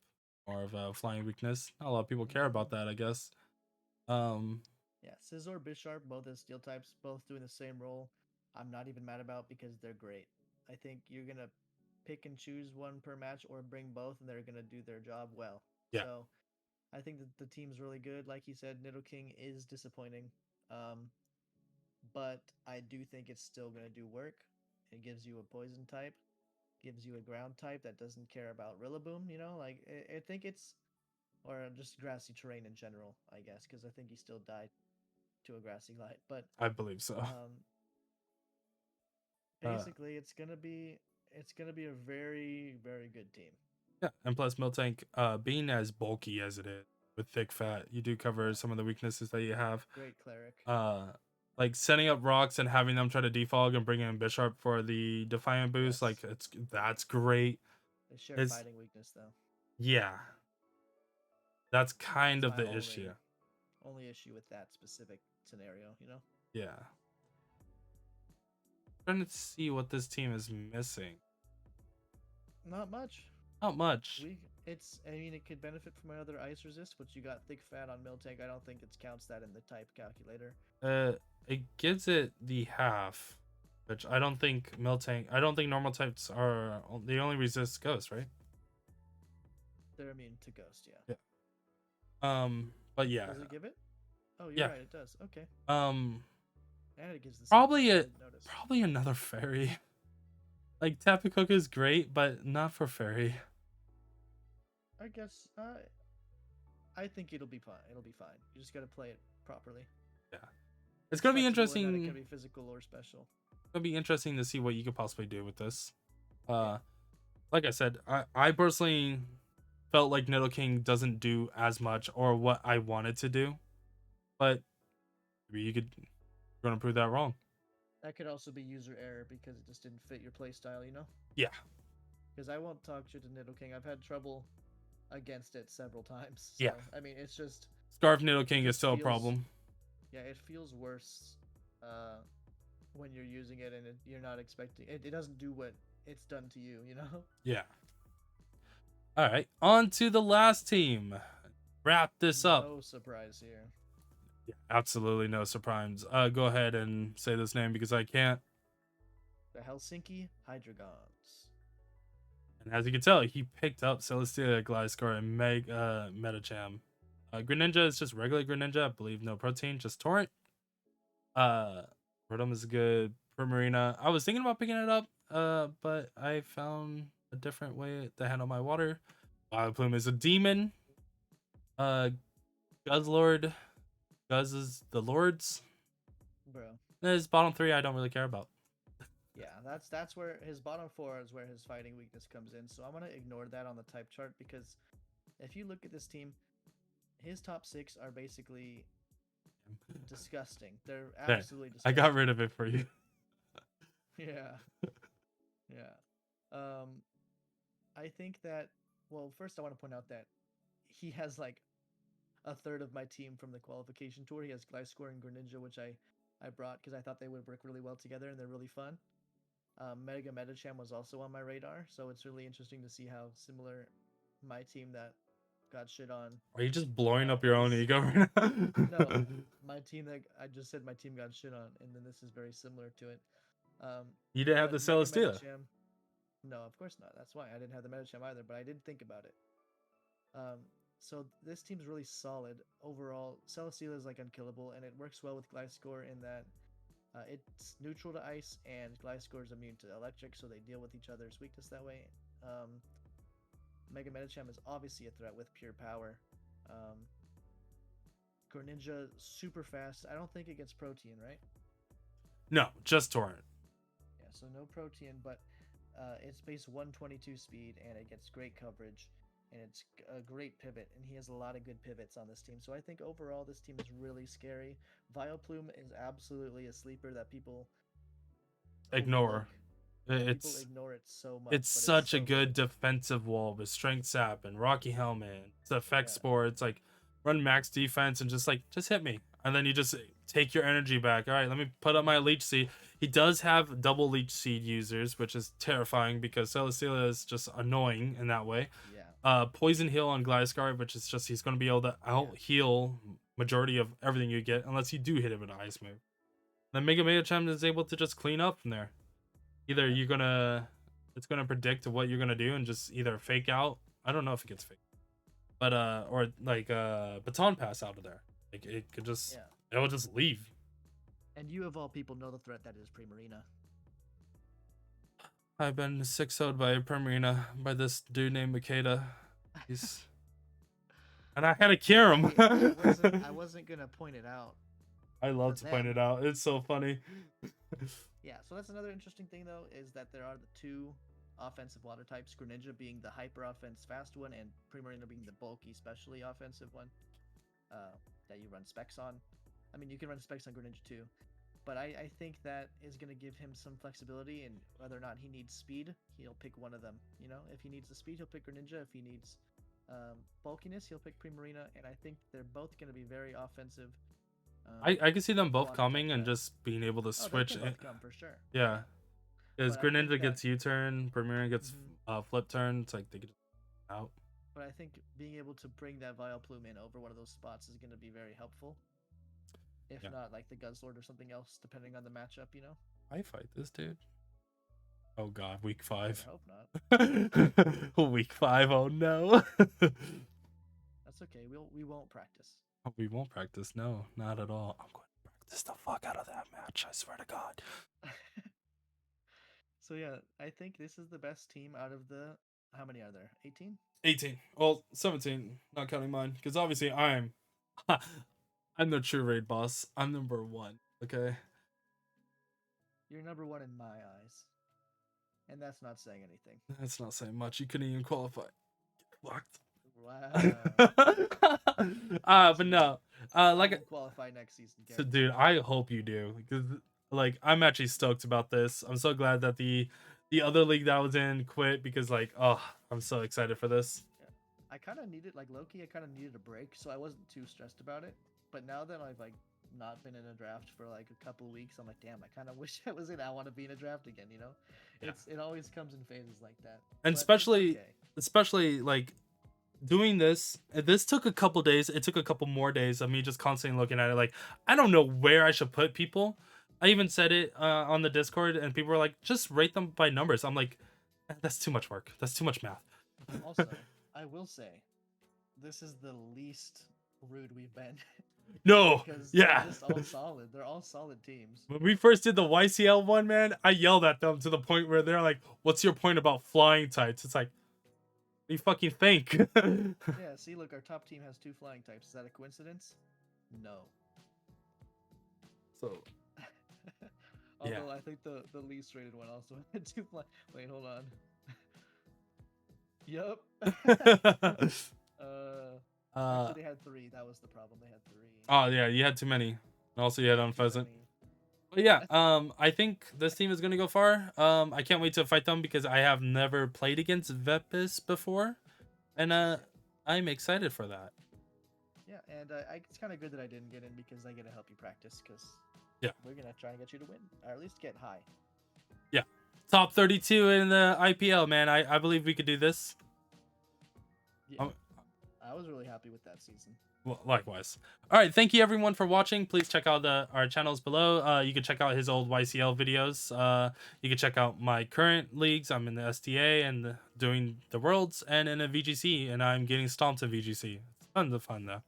S1: more of a flying weakness. Not a lot of people care
S2: Hmm.
S1: about that, I guess. Um,
S2: Yeah, Scizor, Bisharp, both as steel types, both doing the same role. I'm not even mad about because they're great. I think you're gonna pick and choose one per match or bring both, and they're gonna do their job well.
S1: yeah,
S2: So I think that the team's really good. Like you said, Nidoking is disappointing, um, but I do think it's still gonna do work. It gives you a poison type, gives you a ground type that doesn't care about Rillaboom. Like I think it's or just grassy terrain in general, I guess, because I think he still died to a grassy light. But
S1: I believe so.
S2: um,
S1: Uh,
S2: basically, it's gonna be a very very good team.
S1: yeah, and plus Miltank, being as bulky as it is with thick fat, you do cover
S2: Yeah,
S1: some of the weaknesses that you have.
S2: great cleric.
S1: Uh, like setting up rocks and having them try to defog and bring in Bisharp for the Defiant boost,
S2: Yes,
S1: like that's great.
S2: they share
S1: It's
S2: fighting weakness though.
S1: yeah, that's kind
S2: That's
S1: of
S2: my
S1: the issue.
S2: only issue with that specific scenario.
S1: Yeah. Trying to see what this team is missing.
S2: Not much.
S1: Not much.
S2: I mean, it could benefit from another ice resist, but you got thick fat on Miltank. I don't think it counts that in the type calculator.
S1: Uh, it gives it the half. which I don't think normal types are they only resist ghost, right?
S2: They're immune to ghost, yeah.
S1: Yeah. But yeah.
S2: Does it give it? Oh, you're
S1: Yeah.
S2: right, it does. Okay.
S1: Um,
S2: And it gives the same.
S1: probably
S2: I
S1: a
S2: didn't notice.
S1: probably another fairy. Like Tapu Cook is great, but not for fairy.
S2: I guess I think it'll be fine. It'll be fine. You just gotta play it properly.
S1: Yeah. It's gonna be
S2: Flexible in that it
S1: interesting.
S2: can be physical or special.
S1: It's gonna be interesting to see what you could possibly do with this. Like I said, I personally felt like Nidoking doesn't do as much or what I wanted to do, but maybe you're gonna prove that wrong.
S2: That could also be user error because it just didn't fit your playstyle, you know?
S1: Yeah.
S2: Because I won't talk shit to Nidoking. I've had trouble against it several times. So,
S1: Yeah.
S2: I mean, it's just.
S1: Scarf Nidoking is
S2: just
S1: still a
S2: feels-
S1: problem.
S2: Yeah, it feels worse when you're using it and you're not expecting it. It doesn't do what it's done to you, you know?
S1: Yeah. All right, on to the last team. Wrap this up.
S2: No surprise here.
S1: Yeah, absolutely no surprise. Go ahead and say this name because I can't.
S2: The Helsinki Hydrogons.
S1: And as you can tell, he picked up Celestia, Gliscor, and Metacham. Greninja is just regular Greninja. I believe no protein, just Torrent. Rotom is good. Primarina. I was thinking about picking it up, but I found a different way to handle my water. Vileplume is a demon. Guzzlord. Guzz is the Lords.
S2: Bro.
S1: His bottom three I don't really care about.
S2: Yeah, that's where his bottom four is where his fighting weakness comes in. So I'm gonna ignore that on the type chart because if you look at this team, his top six are basically disgusting. They're absolutely disgusting.
S1: I got rid of it for you.
S2: Yeah. Yeah. I think that, well, first I want to point out that he has like a third of my team from the qualification tour. He has Gliscor and Greninja, which I brought because I thought they would work really well together and they're really fun. Mega Metacham was also on my radar, so it's really interesting to see how similar my team that got shit on.
S1: Are you just blowing up your own ego right now?
S2: No, my team that I just said my team got shit on, and then this is very similar to it.
S1: You didn't have the
S2: Mega
S1: Celestia.
S2: Metacham- No, of course not. That's why I didn't have the Metacham either, but I did think about it. So this team's really solid overall. Celesteela is like unkillable, and it works well with Gliscor in that it's neutral to ice, and Gliscor is immune to electric, so they deal with each other's weakness that way. Mega Metacham is obviously a threat with pure power. Greninja super fast. I don't think it gets Protean, right?
S1: No, just Torrent.
S2: Yeah, so no Protean, but it's base 122 speed, and it gets great coverage, and it's a great pivot, and he has a lot of good pivots on this team. So I think overall this team is really scary. Vileplume is absolutely a sleeper that people
S1: Ignore.
S2: People
S1: It's
S2: ignore it so much.
S1: it's
S2: but
S1: such
S2: so
S1: a good defensive wall with Strength Sap and Rocky Helmet. It's effect
S2: Yeah.
S1: spore. It's like run max defense and just hit me, and then you just take your energy back. All right, let me put up my Leech Seed. He does have double Leech Seed users, which is terrifying because Celesteela is just annoying in that way.
S2: Yeah.
S1: Poison Heal on Gliscor, which is just he's going to be able to out heal majority of everything you get unless you do hit it with an ice move. Then Mega Metacham is able to just clean up from there. Either it's gonna predict what you're gonna do and just either fake out. I don't know if it gets fake, but or like baton pass out of there. Like it could just it'll just leave.
S2: And you of all people know the threat that is Primarina.
S1: I've been 6-0'd by Primarina by this dude named Makeda. He's and I had to cure him.
S2: I wasn't gonna point it out.
S1: I love to point it out. It's so funny.
S2: Yeah, so that's another interesting thing though, is that there are the two offensive water types, Greninja being the hyper offense fast one, and Primarina being the bulky, specially offensive one that you run specs on. I mean, you can run specs on Greninja too, but I think that is going to give him some flexibility, and whether or not he needs speed, he'll pick one of them. You know, if he needs the speed, he'll pick Greninja. If he needs bulkiness, he'll pick Primarina, and I think they're both going to be very offensive.
S1: I can see them both coming and just being able to switch.
S2: They can both come for sure.
S1: Yeah, because
S2: But I think
S1: Greninja gets U-turn, Primarina gets flip turn. It's like they get out.
S2: But I think being able to bring that Vileplume in over one of those spots is going to be very helpful. If not, like the Guzzlord or something else, depending on the matchup, you know?
S1: I fight this dude. Oh god, week
S2: I
S1: 5.
S2: hope not.
S1: Week 5. Oh no.
S2: That's okay. We won't practice.
S1: We won't practice. No, not at all. I'm going to practice the fuck out of that match. I swear to God.
S2: So yeah, I think this is the best team out of the. How many are there? 18.
S1: 18. Well, 17, not counting mine, because obviously I'm the true raid boss. I'm number 1. Okay.
S2: You're number 1 in my eyes, and that's not saying anything.
S1: That's not saying much. You couldn't even qualify. Locked.
S2: Wow.
S1: But no. Like
S2: I'll qualify next season.
S1: So, dude, I hope you do, because like I'm actually stoked about this. I'm so glad that the other league that I was in quit, because like, oh, I'm so excited for this.
S2: Yeah. I kind of needed, like, low-key, I kind of needed a break, so I wasn't too stressed about it. But now that I've like not been in a draft for like a couple weeks, I'm like, damn, I kind of wish I was in. I want to be in a draft again. You know,
S1: Yeah.
S2: it always comes in phases like that.
S1: And
S2: But
S1: especially
S2: it's okay.
S1: like doing this took a couple days. It took a couple more days of me just constantly looking at it. Like, I don't know where I should put people. I even said it on the Discord, and people were like, just rate them by numbers. I'm like, that's too much work. That's too much math.
S2: Also, I will say, this is the least rude we've been.
S1: No,
S2: Because
S1: yeah.
S2: they're just all solid. They're all solid teams.
S1: When we first did the YCL one, man, I yelled at them to the point where they're like, what's your point about flying types? It's like, what do you fucking think?
S2: Yeah, see, look, our top team has 2 flying types. Is that a coincidence? No.
S1: So,
S2: Although I think the least rated one also had 2 flying. Wait, hold on. Yup. Actually, they had 3. That was the problem. They had 3.
S1: Oh yeah, you had too many. And also you had Unpheasant. But yeah, I think this team is gonna go far. I can't wait to fight them, because I have never played against Vepis before, and I'm excited for that.
S2: Yeah, and it's kind of good that I didn't get in, because I get to help you practice, because we're gonna try and get you to win, or at least get high.
S1: Yeah, top 32 in the IPL, man. I believe we could do this.
S2: Yeah, I was really happy with that season.
S1: Well, likewise. All right, thank you everyone for watching. Please check out our channels below. You can check out his old YCL videos. You can check out my current leagues. I'm in the STA and doing the Worlds, and in a VGC, and I'm getting stomped in VGC. It's tons of fun though.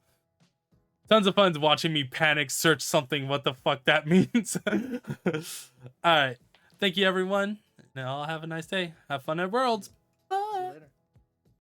S1: Tons of fun watching me panic search something. What the fuck that means? All right, thank you everyone. Now have a nice day. Have fun at Worlds.